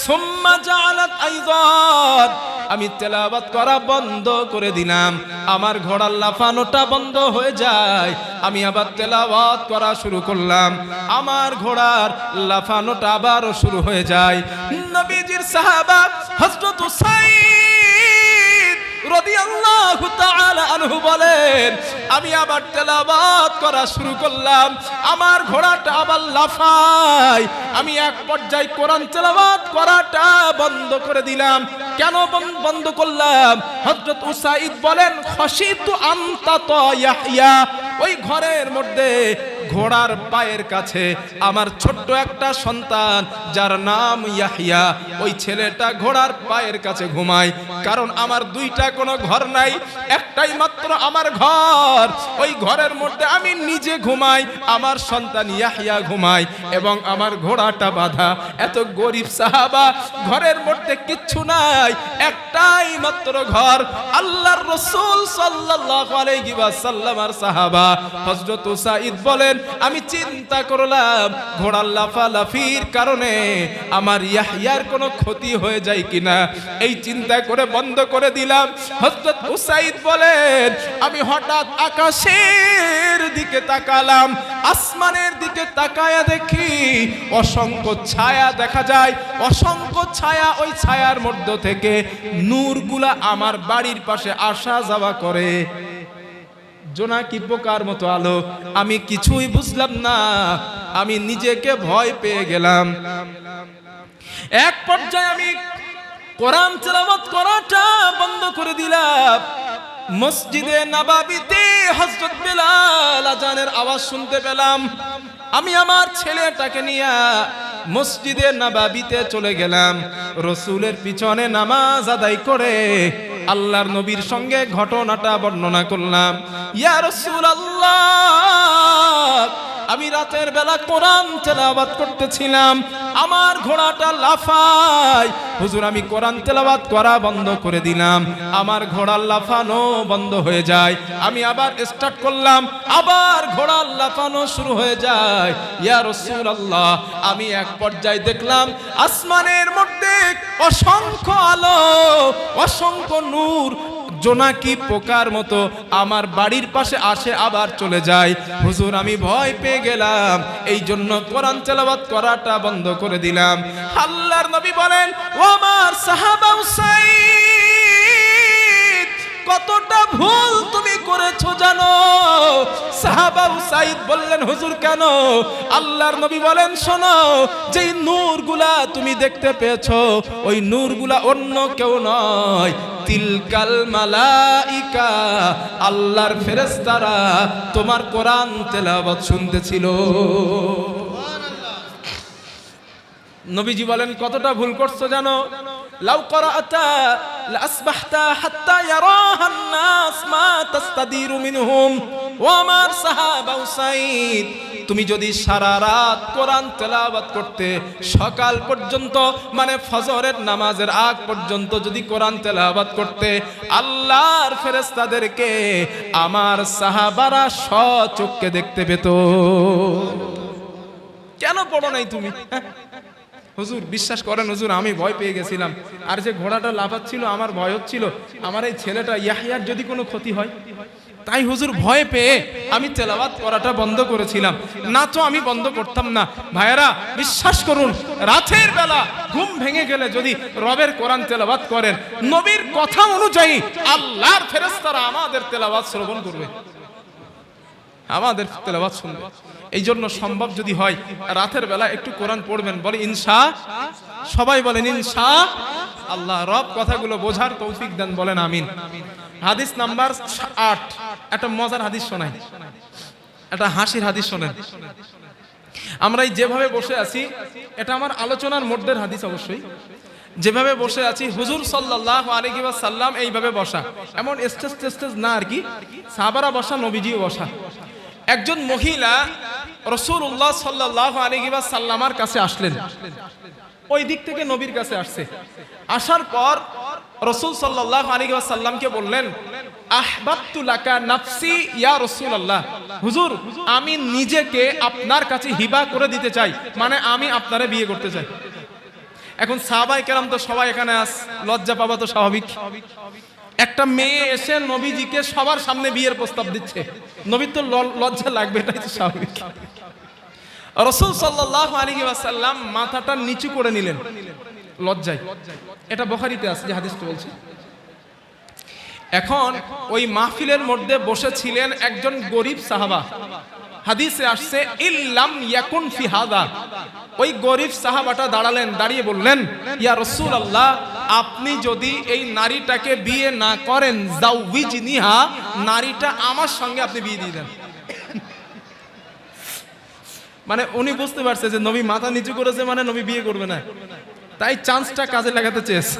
S1: সুম্মা জাআলাত আইযান, আমি তেলাওয়াত করা বন্ধ করে দিলাম, আমার ঘোড়ার লাফানোটা বন্ধ হয়ে যায়। আমি আবার তেলাওয়াত করা শুরু করলাম, আমার ঘোড়ার লাফানোটা আবারও শুরু হয়ে যায়। নবীজির সাহাবা হযরত উসাইদ রাদিয়াল্লাহু তাআলা আনহু বলেন আমি আবার তেলাওয়াত করা শুরু করলাম, আমার ঘোড়াটা আবার লাফায়। আমি এক পর্যায়ে কোরআন তেলাওয়াত করাটা বন্ধ করে দিলাম। কেন বন্ধ করলাম? হযরত উসাইদ বলেন খাশিতু আনতা ইয়াহইয়া, ওই ঘরের মধ্যে ঘোড়ার পায়ের কাছে আমার ছোট্ট একটা সন্তান যার নাম ইয়াহিয়া, ওই ছেলেটা ঘোড়ার পায়ের কাছে ঘুমায়। কারণ আমার দুইটা কোনো ঘর নাই, একটাই মাত্র আমার ঘর। ওই ঘরের মধ্যে আমি নিজে ঘুমাই, আমার সন্তান ইয়াহিয়া ঘুমায় এবং আমার ঘোড়াটা বাঁধা। এত গরিব সাহাবা, ঘরের মধ্যে কিচ্ছু নাই, একটাই মাত্র ঘর। আল্লাহর রাসূল সাল্লাল্লাহু আলাইহি ওয়াসাল্লাম আর সাহাবা হযরত উসাইদ বলেন, আমি চিন্তা করলাম ঘোড়ার লাফালাফির কারণে আমার ইয়াহইয়ার কোনো ক্ষতি হয়ে যায় কিনা। এই চিন্তা করে বন্ধ করে দিলাম। হযরত উসাইদ বলেন, আমি হঠাৎ আকাশের দিকে তাকালাম, আসমানের দিকে তাকায়া দেখি অসংখ্য ছায়া দেখা যায়, অসংখ্য ছায়া। ওই ছায়ার মধ্য থেকে নূরগুলা আমার বাড়ির পাশে আসা যাওয়া করে, জোনাকি পোকার মতো আলো। আমি কিছুই বুঝলাম না, আমি নিজেকে ভয় পেয়ে গেলাম। এক পর্যায়ে আমি কোরআন তেলাওয়াত করাটা বন্ধ করে দিলাম। মসজিদে নববীতে হযরত বেলাল আজানের আওয়াজ শুনতে পেলাম। আমি আমার ছেলেটাকে নিয়ে মসজিদে নববীতে চলে গেলাম। রাসূলের পিছনে নামাজ আদায় করে আল্লাহর নবীর সঙ্গে ঘটনাটা বর্ণনা করলাম। ইয়া রাসূলুল্লাহ, আমি রাতের বেলা কোরআন তেলাওয়াত করতেছিলাম, আমার ঘোড়াটা লাফায়। হুজুর, আমি কোরআন তেলাওয়াত করা বন্ধ করে দিলাম, আমার ঘোড়া লাফানো বন্ধ হয়ে যায়। আমি আবার স্টার্ট করলাম, আবার ঘোড়া লাফানো শুরু হয়ে যায়। ইয়া রাসূলুল্লাহ, আমি এক পর্যায়ে দেখলাম আসমানের মধ্যে অসংখ্য আলো, অসংখ্য নূর, জোনাকি পোকার মতো আমার বাড়ির পাশে আসে আবার চলে যায়। হুজুর, আমি ভয় পেয়ে গেলাম, এই জন্য কোরআন তেলাওয়াত করাটা বন্ধ করে দিলাম। আল্লাহর নবী বলেন, ও আমার সাহাবা উসাইদ, কতটা ভুল তুমি করেছো জানো? সাহাবা উসাইদ বললেন, হুজুর কেন? আল্লাহর নবী বলেন, শোনো, যেই নূরগুলা তুমি দেখতে পেয়েছো, ওই নূরগুলা অন্য কেউ নয়, তিলকাল মালাইকা, আল্লাহর ফেরেশতারা তোমার কোরআন তেলাওয়াত শুনতেছিল। নবীজি বলেন, কতটা ভুল করছো জানো? লাউ করাআতা লাসবাহতা হাত্তা ইয়ারাহান নাস মা তাস্তাদিরু মিনহুম। ও আমার সাহাবা উসাইদ, তুমি যদি সারা রাত কোরআন তেলাওয়াত করতে, সকাল পর্যন্ত মানে ফজরের নামাজের আগ পর্যন্ত যদি কোরআন তেলাওয়াত করতে, আল্লাহর ফেরেশতাদেরকে আমার সাহাবারা স্বচক্ষে দেখতে পেত। কেন পড়ো নাই তুমি? হুজুর বিশ্বাস করেন হুজুর, আমি ভয় পেয়ে গেছিলাম। আর যে ঘোড়াটা লাফাচ্ছিল আমার ভয় হচ্ছিল আমার এই ছেলেটা ইয়াহিয়ার যদি কোনো ক্ষতি হয়। তাই হুজুর ভয় পেয়ে আমি তেলাওয়াত করাটা বন্ধ করেছিলাম, না তো আমি বন্ধ করতাম না। ভাইয়েরা বিশ্বাস করুন, রাতের বেলা ঘুম ভেঙে গেলে যদি রবের কোরআন তেলাওয়াত করেন, নবীর কথা অনুযায়ী আল্লাহর ফেরেশতারা আমাদের তেলাওয়াত শ্রবণ করবে, আমাদের তেলাওয়াত শুনবে। এই জন্য সম্ভব যদি হয় রাতের বেলা একটু কোরআন পড়বেন। বলে ইনশাআল্লাহ, সবাই বলেন ইনশাআল্লাহ। রব কথাগুলো বোঝার তৌফিক দেন, বলেন আমিন। হাদিস নাম্বার 8, একটা মজার হাদিস শোনাই, একটা হাসির হাদিস শোনেন। আমরা যেভাবে বসে আছি, এটা আমার আলোচনার মধ্যে হাদিস অবশ্যই। যেভাবে বসে আছি হুজুর সাল্লাল্লাহু আলাইহি ওয়াসাল্লাম এইভাবে বসা, এমন স্টেজ না আর কি, সাহাবারা বসা, নবীজিও বসা। একজন মহিলা রাসূলুল্লাহ সাল্লাল্লাহু আলাইহি ওয়াসাল্লামের কাছে আসলেন, ওই দিক থেকে নবীর কাছে আসছে। আসার পর রাসূল সাল্লাল্লাহু আলাইহি ওয়াসাল্লামকে বললেন, আহবাবতু লাকা নাফসি ইয়া রাসূলুল্লাহ, হুজুর আমি নিজেকে আপনার কাছে হিবা করে দিতে চাই, মানে আমি আপনারে বিয়ে করতে চাই। এখন সাহাবায়ে কেরাম তো সবাই এখানে আস, লজ্জা পাওয়া তো স্বাভাবিক। একটা মেয়ে এসে নবীজিকে সবার সামনে বিয়ের প্রস্তাব দিচ্ছে, নবীর তো লজ্জা লাগবে, এটাই তো স্বাভাবিক। রাসূল সাল্লাল্লাহু আলাইহি ওয়াসাল্লাম মাথাটা নিচু করে নিলেন লজ্জায়। এটা বুখারীতে আছে যে হাদিসটা বলছে। এখন ওই মাহফিলের মধ্যে বসেছিলেন একজন গরিব সাহাবা। হাদিসে আসছে ইল্লাম ইয়াকুন ফি হাদা, ওই গরিব সাহাবাটা দাঁড়ালেন, দাঁড়িয়ে বললেন, ইয়া রাসূলুল্লাহ, আপনি যদি এই নারীটাকে বিয়ে না করেন, জাউজিনিহা, নারীটা আমার সঙ্গে আপনি বিয়ে দিয়ে দেন। মানে উনি বুঝতে পারছে যে নবী মাথা নিচু করেছে মানে নবী বিয়ে করবে না, তাই চান্সটা কাজে লাগাতে চেয়েছে।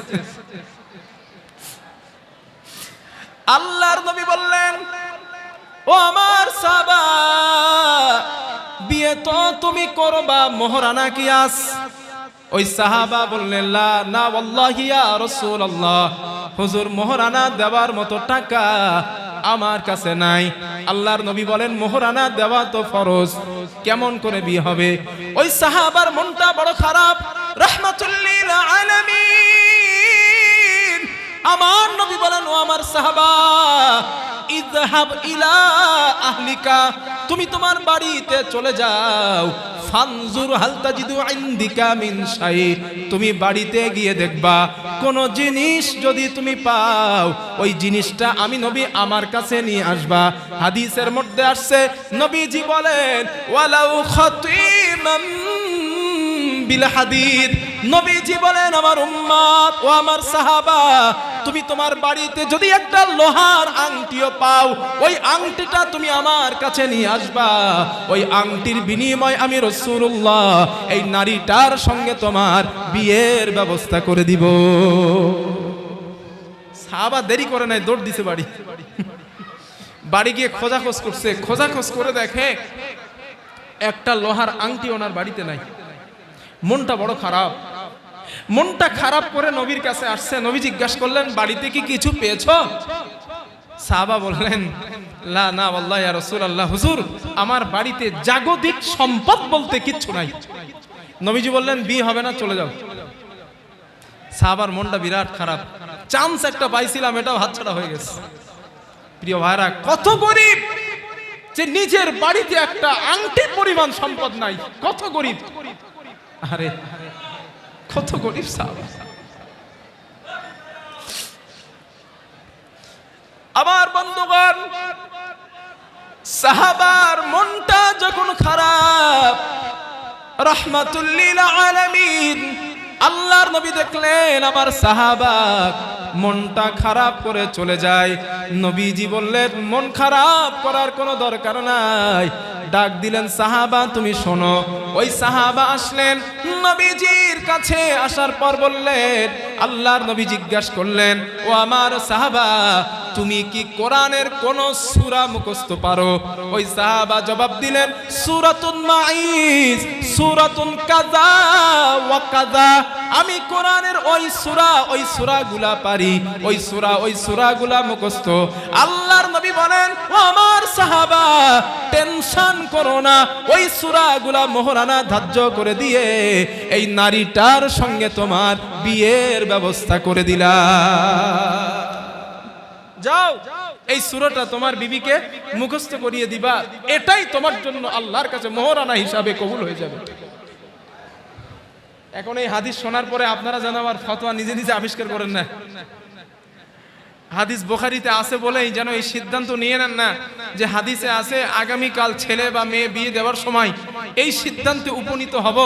S1: আল্লাহর নবী বললেন, ও আমার সাহাবা, বিয়ে তো তুমি করবা, মোহরানা কি আস? ওই সাহাবা বললেন, লা না ওয়াল্লাহি ইয়া রাসূলুল্লাহ, হুজুর মোহরানা দেওয়ার মতো টাকা আমার কাছে নাই। আল্লাহর নবী বলেন, মোহরানা দেওয়া তো ফরজ, কেমন করে বিয়ে হবে? ওই সাহাবার মনটা বড় খারাপ। রাহমাতুল লিল আলামিন, আমার নবী বলেন, ও আমার সাহাবা, ইযহাব ইলা আহলিকা, তুমি তোমার বাড়িতে চলে যাও। ফানজুর হাল তাজিদু ইনদিকা মিন শাই, তুমি বাড়িতে গিয়ে দেখবা কোন জিনিস যদি তুমি পাও, ওই জিনিসটা আমি নবী আমার কাছে নিয়ে আসবা। হাদিসের মধ্যে আসছে, নবীজি বলেন, ওয়ালাউ খাতিমান বিল হাদিদ, নবীজি বলেন, আমার উম্মত ও আমার সাহাবা, তুমি তোমার বাড়িতে যদি একটা লোহার আংটিও পাও, ওই আংটিটা তুমি আমার কাছে নিয়ে আসবা। ওই আংটির বিনিময়ে আমি রাসূলুল্লাহ এই নারীটার সঙ্গে তোমার বিয়ের ব্যবস্থা করে দিব। সাহাবা দেরি করে নাই, দৌড় দিছে বাড়ি। বাড়ি গিয়ে খোঁজাখোঁজ করছে, খোঁজাখোঁজ করে দেখে একটা লোহার আংটি ওনার বাড়িতে নাই। মনটা বড় খারাপ। মনটা খারাপ করে নবীর কাছে আসছে। নবী জিজ্ঞাসা করলেন, বাড়িতে কি কিছু পেয়েছো? সাহাবা বললেন, লা না ওয়াল্লাহি ইয়া রাসূলুল্লাহ, হুজুর আমার বাড়িতে জাগতিক সম্পদ বলতে কিচ্ছু নাই। নবীজি বললেন, বিয়ে হবে না, চলে যাও। সাহাবার মনটা বিরাট খারাপ। চান্স একটা পাইছিলাম, এটাও হাতছাড়া হয়ে গেছে। প্রিয় ভাইরা, কত গরিব যে নিজের বাড়িতে একটা আংটির পরিমাণ সম্পদ নাই। কত গরিব, আরে কত গরিব সাহাবা। আমার বন্ধুগণ, সাহাবার মনটা যখন খারাপ, রাহমাতুল লিল আলামিন আল্লাহর নবী দেখলেন আমার সাহাবা মনটা খারাপ করে চলে যায়। নবীজি বললেন, মন খারাপ করার কোনো দরকার নাই। ডাক দিলেন, সাহাবা তুমি শোনো। ওই সাহাবা আসলেন নবীজির কাছে। আসার পর বললেন, আল্লাহর নবী জিজ্ঞাসা করলেন, ও আমার সাহাবা, তুমি কি কোরআনের কোন সূরা মুখস্থ পারো? ওই সাহাবা জবাব দিলেন, সূরাতুন মাঈজ, সূরাতুন কাযা ওয়া কাযা, আমি কোরআনের ওই সূরাগুলা পারি, ওই সূরাগুলা মুখস্থ। আল্লাহর নবী বলেন, ও আমার সাহাবা, টেনশন করো না, ওই সূরাগুলা মোহরানা ধার্য করে দিয়ে এই নারীটার সঙ্গে তোমার বিয়ের ব্যবস্থা করে দিলাম। যাও, এই সূরাটা তোমার বিবিকে মুখস্থ করিয়ে দিবা, এটাই তোমার জন্য আল্লাহর কাছে মোহরানা হিসাবে কবুল হয়ে যাবে। এখন এই হাদিস শোনার পরে আপনারা যেন আবার ফতোয়া নিজে নিজে আবিষ্কার করেন না। হাদিস বুখারীতে আছে বলেই যেন এই সিদ্ধান্ত নিয়ে নেন না যে হাদিসে আছে আগামীকাল ছেলে বা মেয়ে বিয়ে দেওয়ার সময় এই সিদ্ধান্তে উপনীত হব,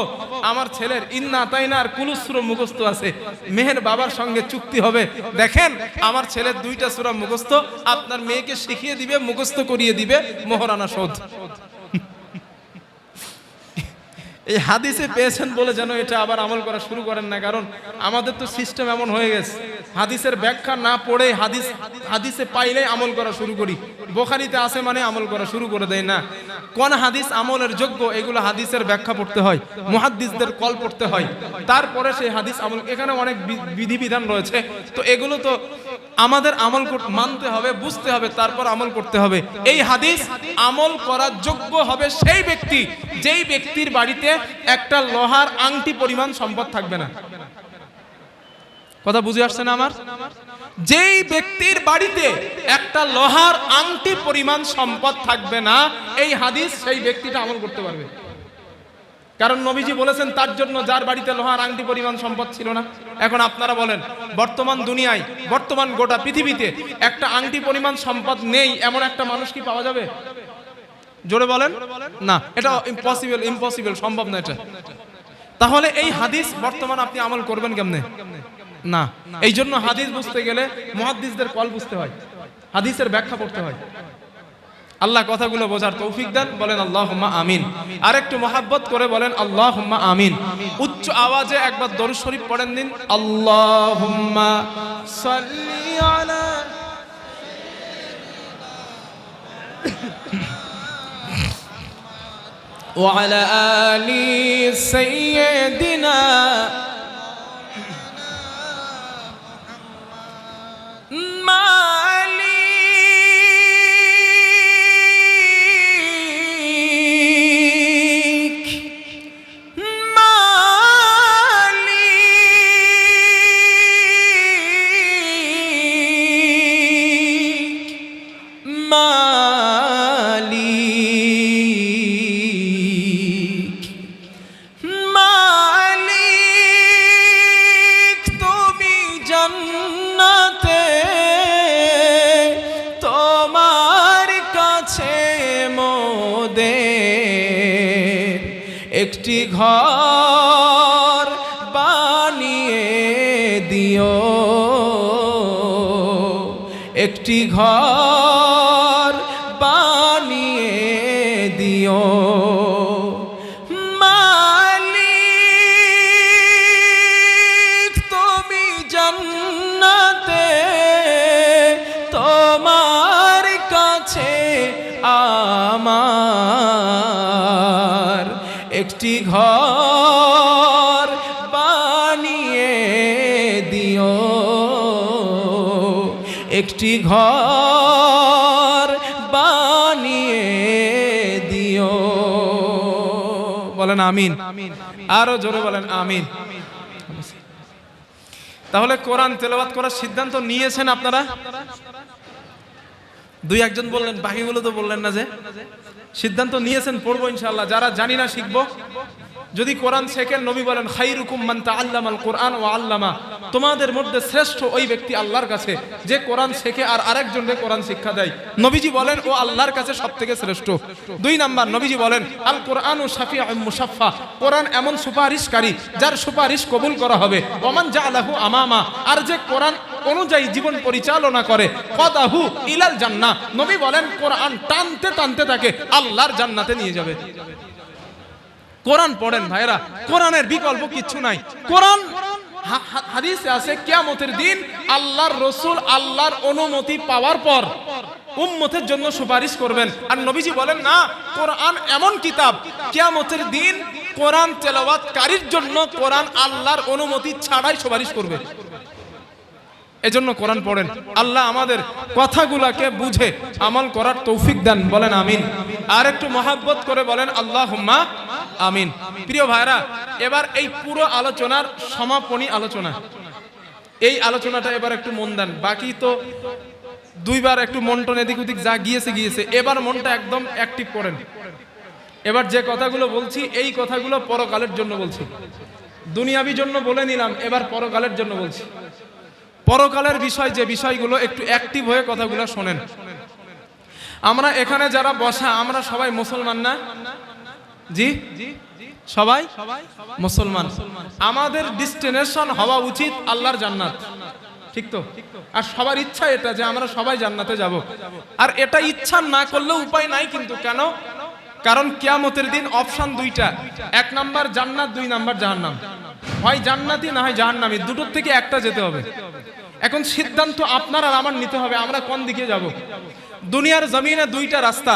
S1: আমার ছেলের ইন্না তাইনার কুলুস সূরা মুখস্থ আছে, মেয়ের বাবার সঙ্গে চুক্তি হবে, দেখেন আমার ছেলের 2টা সূরা মুখস্থ, আপনার মেয়েকে শিখিয়ে দিবে, মুখস্থ করিয়ে দিবে, মোহরানা শোধ। এই হাদিসে পেয়েছেন বলে যেন এটা আবার আমল করা শুরু করেন না, কারণ আমাদের তো সিস্টেম এমন হয়ে গেছে, হাদিসের ব্যাখ্যা না পড়ে হাদিসে পাইলে আমল করা শুরু করি। বুখারীতে আছে মানে আমল করা শুরু করে দেয় না। কোন হাদিস আমলের যোগ্য এগুলো হাদিসের ব্যাখ্যা পড়তে হয়, মুহাদ্দিসদের কল পড়তে হয়, তারপরে সেই হাদিস আমল। এখানে অনেক বিধিবিধান রয়েছে, তো এগুলো তো আমাদের আমল মানতে হবে, বুঝতে হবে, তারপর আমল করতে হবে। এই হাদিস আমল করার যোগ্য হবে সেই ব্যক্তি যেই ব্যক্তির বাড়িতে একটা লোহার আংটি পরিমাণ সম্পদ থাকবে না। কথা বুঝে আসছে না আমার? যেই ব্যক্তির বাড়িতে একটা লোহার আংটি পরিমাণ সম্পদ থাকবে না, এই হাদিস সেই ব্যক্তিটা আমল করতে পারবে। কারণ নবীজি বলেছেন তার জন্য যার বাড়িতে লোহার আংটি পরিমাণ সম্পদ ছিল না। এখন আপনারা বলেন, বর্তমান দুনিয়ায়, বর্তমান গোটা পৃথিবীতে একটা আংটি পরিমাণ সম্পদ নেই এমন একটা মানুষ কি পাওয়া যাবে? জোরে বলেন না, এটা ইম্পসিবল, সম্ভব না এটা। তাহলে এই হাদিস বর্তমান আপনি আমল করবেন কেমনে? না, এই জন্য হাদিস বুঝতে গেলে মুহাদ্দিসদের কল বুঝতে হয়, হাদিসের ব্যাখ্যা পড়তে হয়। আল্লাহ কথাগুলো বোঝার তৌফিক দেন, বলেন আল্লাহুম্মা আমিন। আর একটু মহাব্বত করে বলেন আল্লাহুম্মা আমিন। উচ্চ আওয়াজে একবার দরুদ শরীফ পড়েন দিন, আল্লাহুম্মা সাল্লি আলা ওয়া আলা আলি সাইয়্যিদিনা একটি ঘর বানিয়ে দিও, একটি ঘর বানিয়ে দিও মালিক তুমি জান্নাতে তোমার কাছে আমার একটি ঘর বানিয়ে দিও, একটি ঘর বানিয়ে দিও, বলেন আমিন। আরো জোরে বলেন আমিন। তাহলে কোরআন তেলাওয়াত করার সিদ্ধান্ত নিয়েছেন আপনারা? দুই একজন বললেন, বাকিগুলো তো বললেন না যে সিদ্ধান্ত নিয়েছেন পড়বো ইনশাআল্লাহ। যারা জানি না শিখবো। যদি কোরআন শেখেন, নবী বলেন খায়রুকুম মান তাআল্লামাল কোরআন ওয়া আল্লামা, তোমাদের মধ্যে শ্রেষ্ঠ ওই ব্যক্তি আল্লাহর কাছে যে কোরআন শেখে আর আরেকজনকে কোরআন শিক্ষা দেয়। নবীজি বলেন ও আল্লাহর কাছে সবথেকে শ্রেষ্ঠ। দুই নাম্বার, নবীজি বলেন আল কোরআনু শাফিউম মুশাফফা, কোরআন এমন সুপারিশকারী যার সুপারিশ কবুল করা হবে। ওমান জাআলাহু আমামা, আর যে কোরআন অনুযায়ী জীবন পরিচালনা করে কদাহু ইলাল জান্নাহ, নবী বলেন কোরআন টানতে টানতে তাকে আল্লাহর জান্নাতে নিয়ে যাবে। কোরআন পড়েন ভাইরা, কোরআনের বিকল্প কিচ্ছু নাই। কোরআন হাদিসে আছে কিয়ামতের দিন আল্লাহর রাসূল আল্লাহর অনুমতি পাওয়ার পর উম্মতের জন্য সুপারিশ করবেন। আর নবীজি বলেন না, কোরআন এমন কিতাব কিয়ামতের দিন কোরআন তেলাওয়াতকারীর জন্য কোরআন আল্লাহর অনুমতি ছাড়াই সুপারিশ করবে। এজন্য কোরআন পড়েন। আল্লাহ আমাদের কথাগুলোকে বুঝে আমল করার তৌফিক দেন, বলেন আমিন। আর একটু মহাব্বত করে বলেন আল্লাহুম্মা আমিন। প্রিয় ভাইরা, এবার এই পুরো আলোচনার সমাপনী আলোচনা, এই আলোচনাটা এবার একটু মন দেন। বাকি তো দুইবার একটু মন টন এদিক ওদিক যা গিয়েছে, এবার মনটা একদম অ্যাক্টিভ করেন। এবার যে কথাগুলো বলছি এই কথাগুলো পরকালের জন্য বলছি, দুনিয়াবি জন্য বলে নিলাম, এবার পরকালের জন্য বলছি। পরকালের বিষয় যে বিষয়গুলো, একটু অ্যাক্টিভ হয়ে কথাগুলো শোনেন। আমরা এখানে যারা বসা, আমরা সবাই মুসলমান না? জি, সবাই মুসলমান। আমাদের ডেস্টিনেশন হওয়া উচিত আল্লাহর জান্নাত, ঠিক তো? আর সবার ইচ্ছা এটা যে আমরা সবাই জান্নাতে যাব। আর এটা ইচ্ছা না করলে উপায় নাই কিন্তু। কেন? কারণ কিয়ামতের দিন অপশন দুইটা, এক নাম্বার জান্নাত, দুই নাম্বার জাহান্নাম। হয় জান্নাতি না হয় জাহান্নামী, দুটোর থেকে একটা যেতে হবে। এখন সিদ্ধান্ত আপনার আর আমার নিতে হবে, আমরা কোন দিকে যাব। দুনিয়ার জমিনে দুইটা রাস্তা,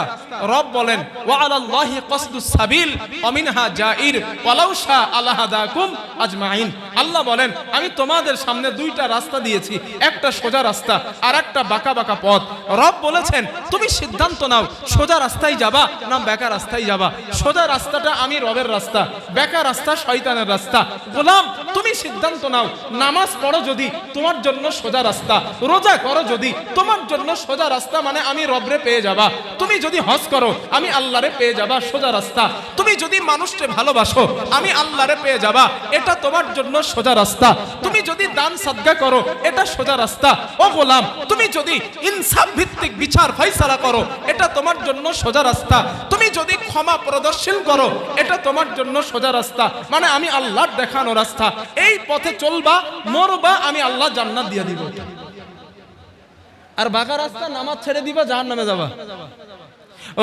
S1: রব বলেন ওয়া আলাল্লাহি কসদুস সাবিল ওয়া মিনহা জাইর ওয়ালাউ শা আলাহাদাকুম আজমাইন। আল্লাহ বলেন আমি তোমাদের সামনে দুইটা রাস্তা দিয়েছি, একটা সোজা রাস্তা আর একটা বাঁকা বাঁকা পথ। রব বলেছেন তুমি সিদ্ধান্ত নাও, সোজা রাস্তায় যাবা না বাঁকা রাস্তায় যাবা। সোজা রাস্তাটা আমি রবের রাস্তা, বাঁকা রাস্তা শয়তানের রাস্তা। গোলাম তুমি সিদ্ধান্ত নাও, নামাজ পড়ো যদি তোমার জন্য সোজা রাস্তা, রোজা করো যদি তোমার জন্য সোজা রাস্তা, মানে আমি রবরে পেয়ে যাবা। তুমি যদি হজ করো আমি আল্লাহরে পেয়ে যাবা, সোজা রাস্তা। তুমি যদি মানুষকে ভালোবাসো আমি আল্লাহরে পেয়ে যাবা, এটা তোমার জন্য সোজা রাস্তা। তুমি যদি দান সাদকা করো এটা সোজা রাস্তা। ও গোলাম তুমি যদি ইনসাফ ভিত্তিক বিচার ফয়সালা করো এটা তোমার জন্য সোজা রাস্তা। তুমি যদি ক্ষমা প্রদর্শন করো এটা তোমার জন্য সোজা রাস্তা, মানে আমি আল্লাহর দেখানো রাস্তা। এই পথে চলবা, মরবা, আমি আল্লাহ জান্নাত দিয়ে দিব। আর বাঁকা রাস্তা নামাজ ছেড়ে দিবা, জাহান্নামে যাবা।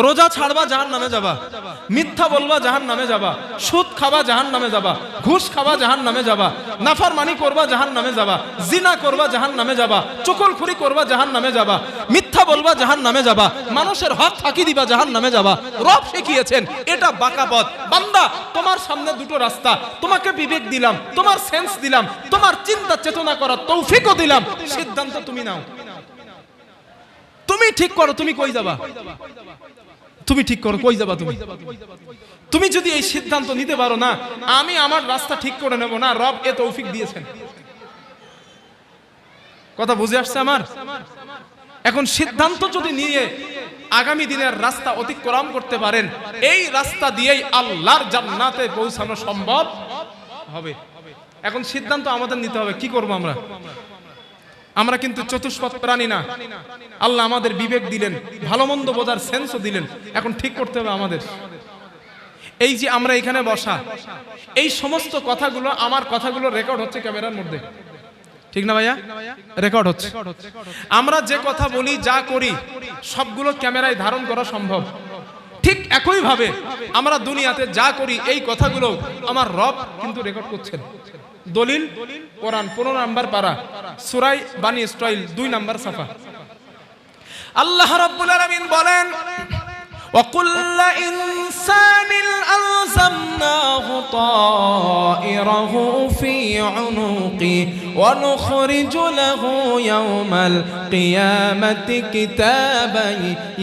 S1: রোজা ছাড়বা জাহান্নামে যাবা, মিথ্যা বলবা জাহান্নামে যাবা, সুদ খাবা জাহান্নামে যাবা, ঘুষ খাবা জাহান্নামে যাবা, নাফরমানি করবা জাহান্নামে যাবা, জিনা করবা জাহান্নামে যাবা, চুগলখড়ি করবা জাহান্নামে যাবা, মিথ্যা বলবা জাহান্নামে যাবা, মানুষের হক ফাঁকি দিবা জাহান্নামে যাবা। রব শিখিয়েছেন এটা বাঁকা পথ। বান্দা, তোমার সামনে দুটো রাস্তা, তোমাকে বিবেক দিলাম, তোমার সেন্স দিলাম, তোমার চিন্তা চেতনা করার তৌফিকও দিলাম, সিদ্ধান্ত তুমি নাও। তুমি ঠিক করো তুমি কই যাবা, তুমি ঠিক করো কই যাবা। তুমি যদি এই সিদ্ধান্ত নিতে পারো না, আমি আমার রাস্তা ঠিক করে নেব না, রব এ তৌফিক দিয়েছেন। কথা বুঝে আসছে আমার? এখন সিদ্ধান্ত যদি নিয়ে আগামী দিনের রাস্তা অতিক্রম করতে পারেন, এই রাস্তা দিয়েই আল্লাহর জান্নাতে পৌঁছানো সম্ভব হবে। এখন সিদ্ধান্ত আমাদের নিতে হবে, কি করব আমরা? আমরা কিন্তু চতুষ্পদ প্রাণী না। আল্লাহ আমাদের বিবেক দিলেন, ভালো মন্দ বোঝার সেন্সও দিলেন। এখন ঠিক করতে হবে আমাদের। এই যে আমরা এখানে বসা, এই সমস্ত কথাগুলো, আমার কথাগুলো রেকর্ড হচ্ছে ক্যামেরার মধ্যে, ঠিক না ভাইয়া? রেকর্ড হচ্ছে। আমরা যে কথা বলি, যা করি, সবগুলো ক্যামেরায় ধারণ করা সম্ভব। ঠিক একই ভাবে আমরা দুনিয়াতে যা করি, এই কথাগুলো আমার রব কিন্তু রেকর্ড করছেন। দলিল কোরআন 15 নম্বর পারা, সূরা বানী ইসরাইল 2 নম্বর সাফা। আল্লাহ রাব্বুল আলামিন বলেন, وَكُلَّ إِنسَانٍ أَلْزَمْنَاهُ طَائِرَهُ فِي عُنُقِهِ وَنُخْرِجُ لَهُ يَوْمَ الْقِيَامَةِ كِتَابًا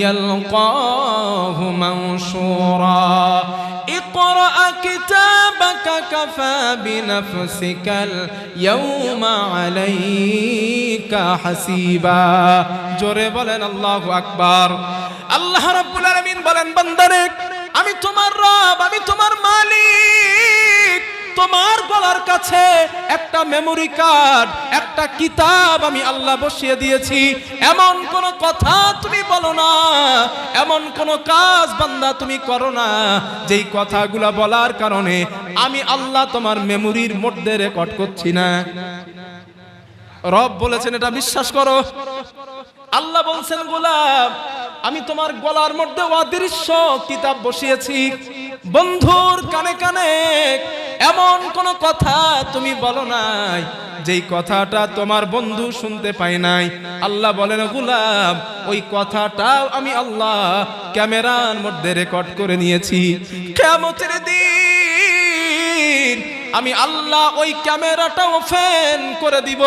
S1: يَلْقَاهُ مَنشُورًا اقرأ كتابك كفى بنفسك اليوم عليك حسيبا। জোরে বলেন আল্লাহু আকবার। আল্লাহ রাব্বুল আলামিন বলেন, বান্দারে, আমি তোমার রব, আমি তোমার মালিক। তোমার গলার কাছে একটা মেমোরি কার্ড, একটা কিতাব আমি আল্লাহ বসিয়ে দিয়েছি। এমন কোন কথা তুমি বলো না, এমন কোন কাজ বান্দা তুমি করো না, যেই কথাগুলা বলার কারণে আমি আল্লাহ তোমার মেমোরির মধ্যে রেকর্ড করছি না। রব বলেছেন এটা বিশ্বাস করো। আল্লাহ বলছেন, গোলাম, আমি তোমার গলার মধ্যে অদৃশ্য কিতাব বসিয়েছি। বন্ধুর কানে কানে এমন কোন কথা তুমি বলো নাই যেই কথাটা তোমার বন্ধু শুনতে পায় নাই। আল্লাহ বলেন, গোলাম, ওই কথাটাও আমি আল্লাহ ক্যামেরার মধ্যে রেকর্ড করে নিয়েছি। কিয়ামতের দিন আমি আল্লাহ ওই ক্যামেরাটা ওপেন করে দিব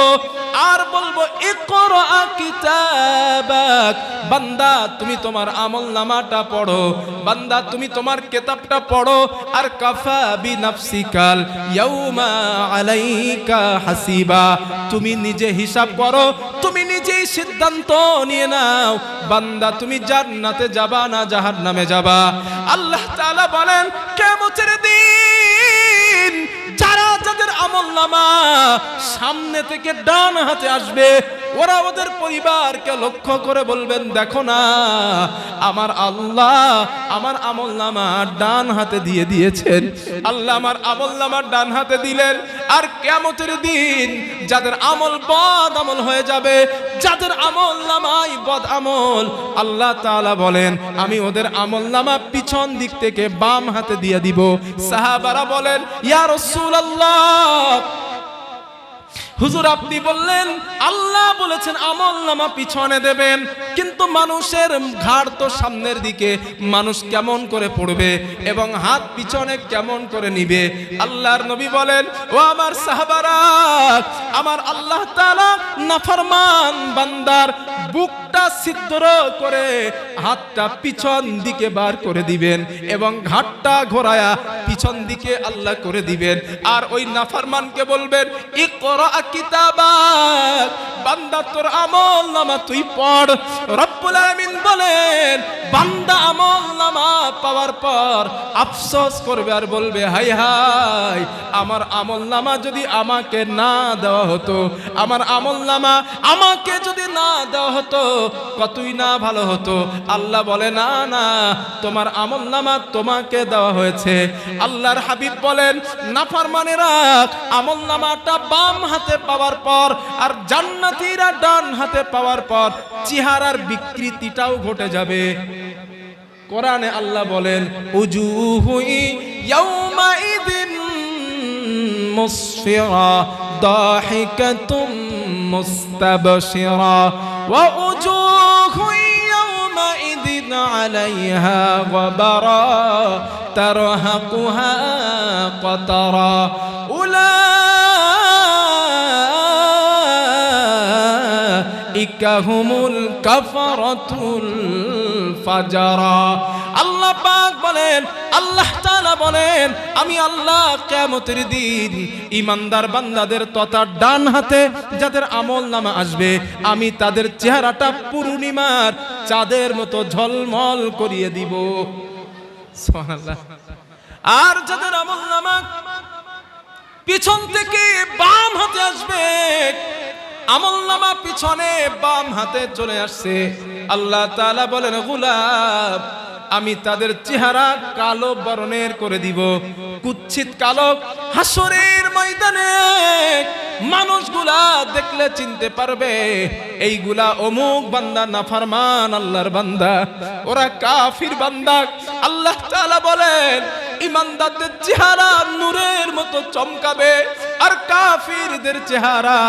S1: আর বলবো, ইকরা কিতাবাক। বান্দা, তুমি তোমার আমলনামাটা পড়ো, বান্দা তুমি তোমার কিতাবটা পড়ো। আর কাফা বিনাফসিকাল ইয়াউমা আলাইকা হাসিবা। তুমি নিজে হিসাব করো, তুমি নিজেই সিদ্ধান্ত নিয়ে নাও, বান্দা তুমি জান্নাতে যাবা না জাহান্নামে যাবা। আল্লাহ তাআলা বলেন, কিয়ামতের দিন যারা যাদের আমলনামা সামনে থেকে ডান হাতে আসবে, ওরা ওদের পরিবারকে লক্ষ্য করে বলবেন, দেখো না, আমার আল্লাহ আমার আমলনামা ডান হাতে দিয়ে দিয়েছেন। আল্লাহ আমার আমলনামা ডান হাতে দিলেন। আর কিয়ামতের দিন যাদের আমল বদ আমল হয়ে যাবে, যাদের আমলনামাই বদ আমল, আল্লাহ তাআলা বলেন, আমি ওদের আমলনামা পিছন দিক থেকে বাম হাতে দিয়ে দিব। সাহাবারা বলেন, ইয়া রাসূলুল্লাহ, হুজুর আপনি বললেন আল্লাহ বলেছেন আমলনামা পিছনে দেবেন, কিন্তু মানুষের ঘাড় তো সামনের দিকে, মানুষ কেমন করে পড়বে এবং হাত পিছনে কেমন করে নিবে? আল্লাহর নবী বলেন, ও আমার সাহাবারা, আমার আল্লাহ তাআলা নাফরমান বান্দার বুকটা ছিদ্র করে হাতটা পিছন দিকে বার করে দিবেন এবং ঘাটটা ঘোরায়া পিছন দিকে আল্লাহ করে দিবেন। আর ওই নাফরমানকে বলবেন, ইকরা কিতাবাক, বান্দা তোর আমলনামা তুই পড়। রব্বুল আলামিন বলেন, বান্দা আমলনামা পাওয়ার পর আফসোস করবে আর বলবে, হায় হায়, আমার আমলনামা যদি আমাকে না দেওয়া হতো, আমার আমলনামা আমাকে যদি না দেওয়া হতো, কতই না ভালো হতো। আল্লাহ বলে, না না, তোমার আমলনামা তোমাকে দেওয়া হয়েছে। আল্লাহর হাবিব বলেন, নাফরমানেরা আমলনামাটা বাম হাতে পাওয়ার পর আর জান্নাতীরা ডান হাতে পাওয়ার পর চেহারার বিকৃতিটাও ঘটে যাবে। কোরআনে আল্লাহ বলেন উজুহু ইয়াউমাইদিন মুসফিরা দাহিকাতুম মুস্তাবশিরা ওয়া উজুহু ইয়াউমাইদিন আলাইহা গাবারা তারহাকুহা قطرا أولئك هم الكفرة الفجرة আল্লাহ পাক বলেন, আল্লাহ তাআলা বলেন, আমি আল্লাহ কিয়ামতের দিন ঈমানদার বান্দাদের তথা ডান হাতে যাদের আমলনামা আসবে আমি তাদের চেহারাটা পূর্ণিমার চাঁদের মতো ঝলমল করিয়ে দিব। সুবহানাল্লাহ। আর যাদের আমলনামা পিছন থেকে বাম হাতে আসবে, আমলনামা পিছনে বাম হাতে চলে আসছে, আল্লাহ তাআলা বলেন গোলাম আমি তাদের চেহারা কালো বর্ণের করে দিব, কুৎসিত কালো। হাসরের ময়দানে মানুষগুলা দেখলে চিনতে পারবে এইগুলা অমুক বান্দা নাফরমান আল্লাহর বান্দা, ওরা কাফির বান্দা। আল্লাহ তাআলা বলেন ঈমানদারদের চেহারা নূরের মতো চমকাবে আর কাফিরদের চেহারা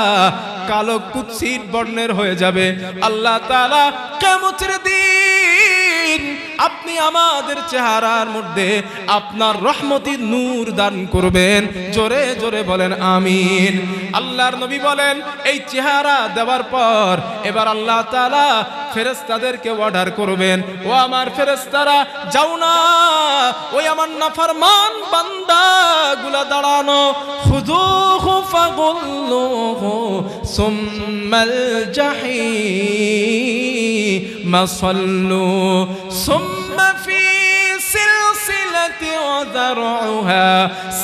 S1: কালো কুৎসিত বর্ণের হয়ে যাবে। আল্লাহ তাআলা কিয়ামতের দিন আপনি আমাদের চেহারার মধ্যে আপনার রহমতি নূর দান করবেন। জোরে জোরে বলেন আমিন। আল্লাহর নবী বলেন এই চেহারা দেওয়ার পর এবার আল্লাহ তাআলা ফেরেশতাদেরকে অর্ডার করবেন, ও আমার ফেরেশতারা যাও না ওই আমার নাফরমান বান্দাগুলা দাঁড়ানো, খুযুহু ফাগুল্লুহু সুম্মাল জাহিম সাল্লু সুম্মা ফি সিলসিলাতি ওয়াযরউহা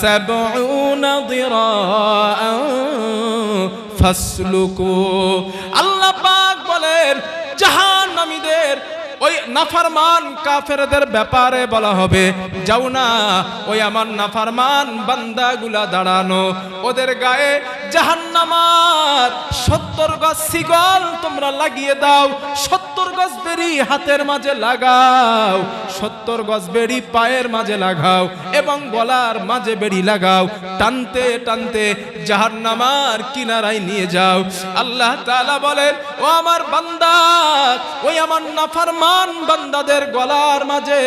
S1: ৭০ যিরাআন ফাসলুকু। আল্লাহ পাক বলেন জাহান্নামীদের ওই নাফরমান কাফেরদের ব্যাপারে বলা হবে যাও না ওই আমার নাফরমান বান্দাগুলা দাঁড়ানো, ওদের গায়ে জাহান্নামার ৭০ গজ শিকল তোমরা লাগিয়ে দাও, ৭০ গজ বেড়ি হাতের মাঝে লাগাও, ৭০ গজ বেড়ি পায়ের মাঝে লাগাও এবং গলার মাঝে বেড়ি লাগাও, টানতে টানতে জাহান্নামার কিনারায় নিয়ে যাও। আল্লাহ তাআলা বলেন ও আমার বান্দা ওই আমার নাফরমান বান্দাদের গলার মাঝে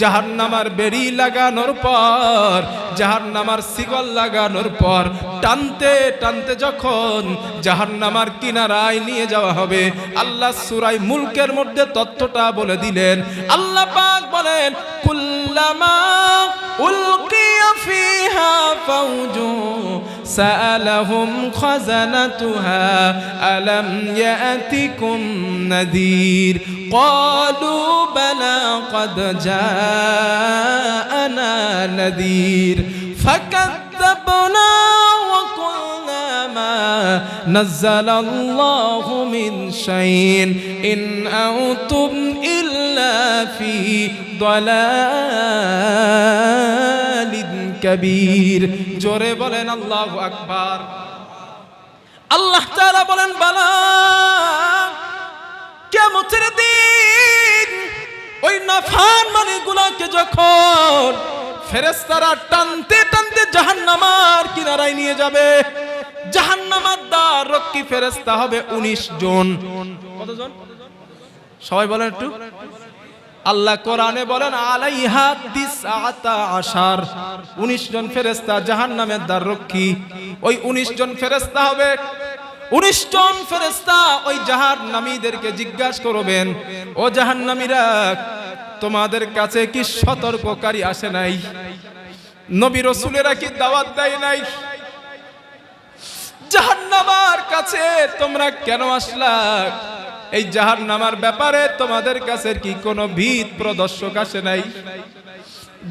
S1: জাহান্নামার বেড়ি লাগানোর পর, জাহান্নামার শিকল লাগানোর পর টানতে টানতে যখন জাহান্নামার কিনারায় নিয়ে যাওয়া হবে, আল্লাহ সূরা মুলকের মধ্যে তথ্যটা বলে দিলেন। আল্লাহ পাক বলেন কুল্লামা উলকিয়া ফিহা ফাওজু সাআলাহুম খাযানাতুহা আলাম ইয়াতিকুম নাযীর ক্বালু বালা ক্বাদ জাআনা নাযীর ফাকাযযাবনা ওয়া কুলনা মা নাযালাল্লাহু মিন শাইইন ইন আনতুম ইল্লা ফি দালালিন কাবীর। জোরে বলেন আল্লাহু আকবার। আল্লাহ তাআলা বলেন বালা কিয়ামতের দিন ওই নাফরমানগুলোকে যখন ফেরেশতারা টানতে টানতে জাহান্নামের কিনারায় নিয়ে যাবে, জাহান্নামের দ্বার রক্ষী ফেরেশতা হবে ১৯ জন। কতজন? সবাই বলেন একটু। আল্লাহ কোরআনে বলেন আলাইহা ১৯ ১৯ জন ফেরেশতা জাহান্নামের দ্বার রক্ষী। ওই ১৯ জন ফেরেশতা হবে, ১৯ জন ফেরেশতা ওই জাহান্নামীদেরকে জিজ্ঞাসা করবেন ও জাহান্নামীরা তোমাদের কাছে কি সতর্ককারী আসে নাই? নবী রাসূলেরা কি দাওয়াত দেয় নাই? জাহান্নামের কাছে তোমরা কেন আসলা? এই জাহান্নামের ব্যাপারে তোমাদের কাছে কি কোনো ভীত প্রদর্শক আসে নাই?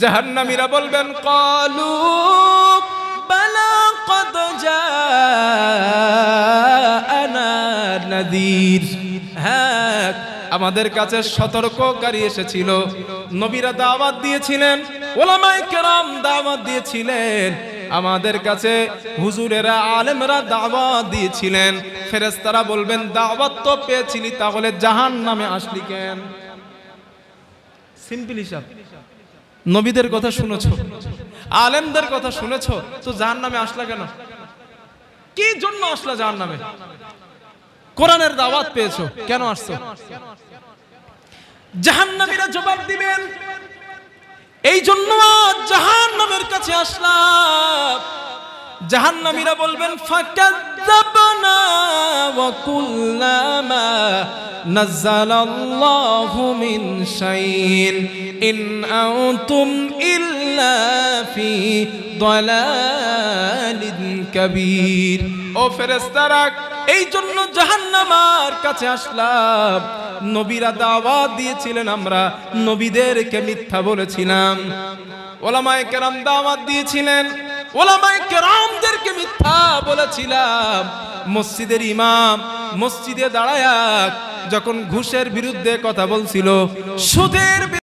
S1: জাহান্নামীরা বলবেন ক্বালু বালা ক্বাদ জাআনা নাযীর, হ্যাঁ আমাদের কাছে সতর্ককারী এসেছিল। নবীরা দাওয়াত দিয়েছিলেন, উলামায়ে কেরাম দাওয়াত দিয়েছিলেন, আমাদের কাছে হুজুরেরা আলেমরা দাওয়াত দিয়েছিলেন। ফেরেশতারা বলবেন দাওয়াত তো পেয়েছিলি, তাহলে জাহান্নামে আসলি কেন? সিম্পল হিসাব। নবীদের কথা শুনেছো, আলেমদের কথা শুনেছো, তো জাহান্নামে আসলা কেন? কি জন্য আসলা জাহান্নামে? কোরআনের দাওয়াত পেয়েছো, কেন আসছো? জাহান্নামীরা জবাব দিবেন, এই জন্য জাহান্নামের কাছে আসলাম। জাহান্নামীরা বলবেন, ফাকাযাবনা ওয়া কুল্লামা নাযালাল্লাহু মিন শাইইন ইন আনতুম ইল্লা ফি দালালিন কাবীর। ও ফেরেশতারা, এই জন্য জাহান্নামের কাছে আসলাম। নবীরা দাওয়াত দিয়েছিলেন, আমরা নবীদেরকে মিথ্যা বলেছিলাম। ওলামায়ে কেরাম দাওয়াত দিয়েছিলেন, ওলামায়ে কেরামদেরকে মিথ্যা বলেছিলাম। মসজিদের ইমাম মসজিদে দাঁড়ায়া যখন ঘুষের বিরুদ্ধে কথা বলছিল, সুদের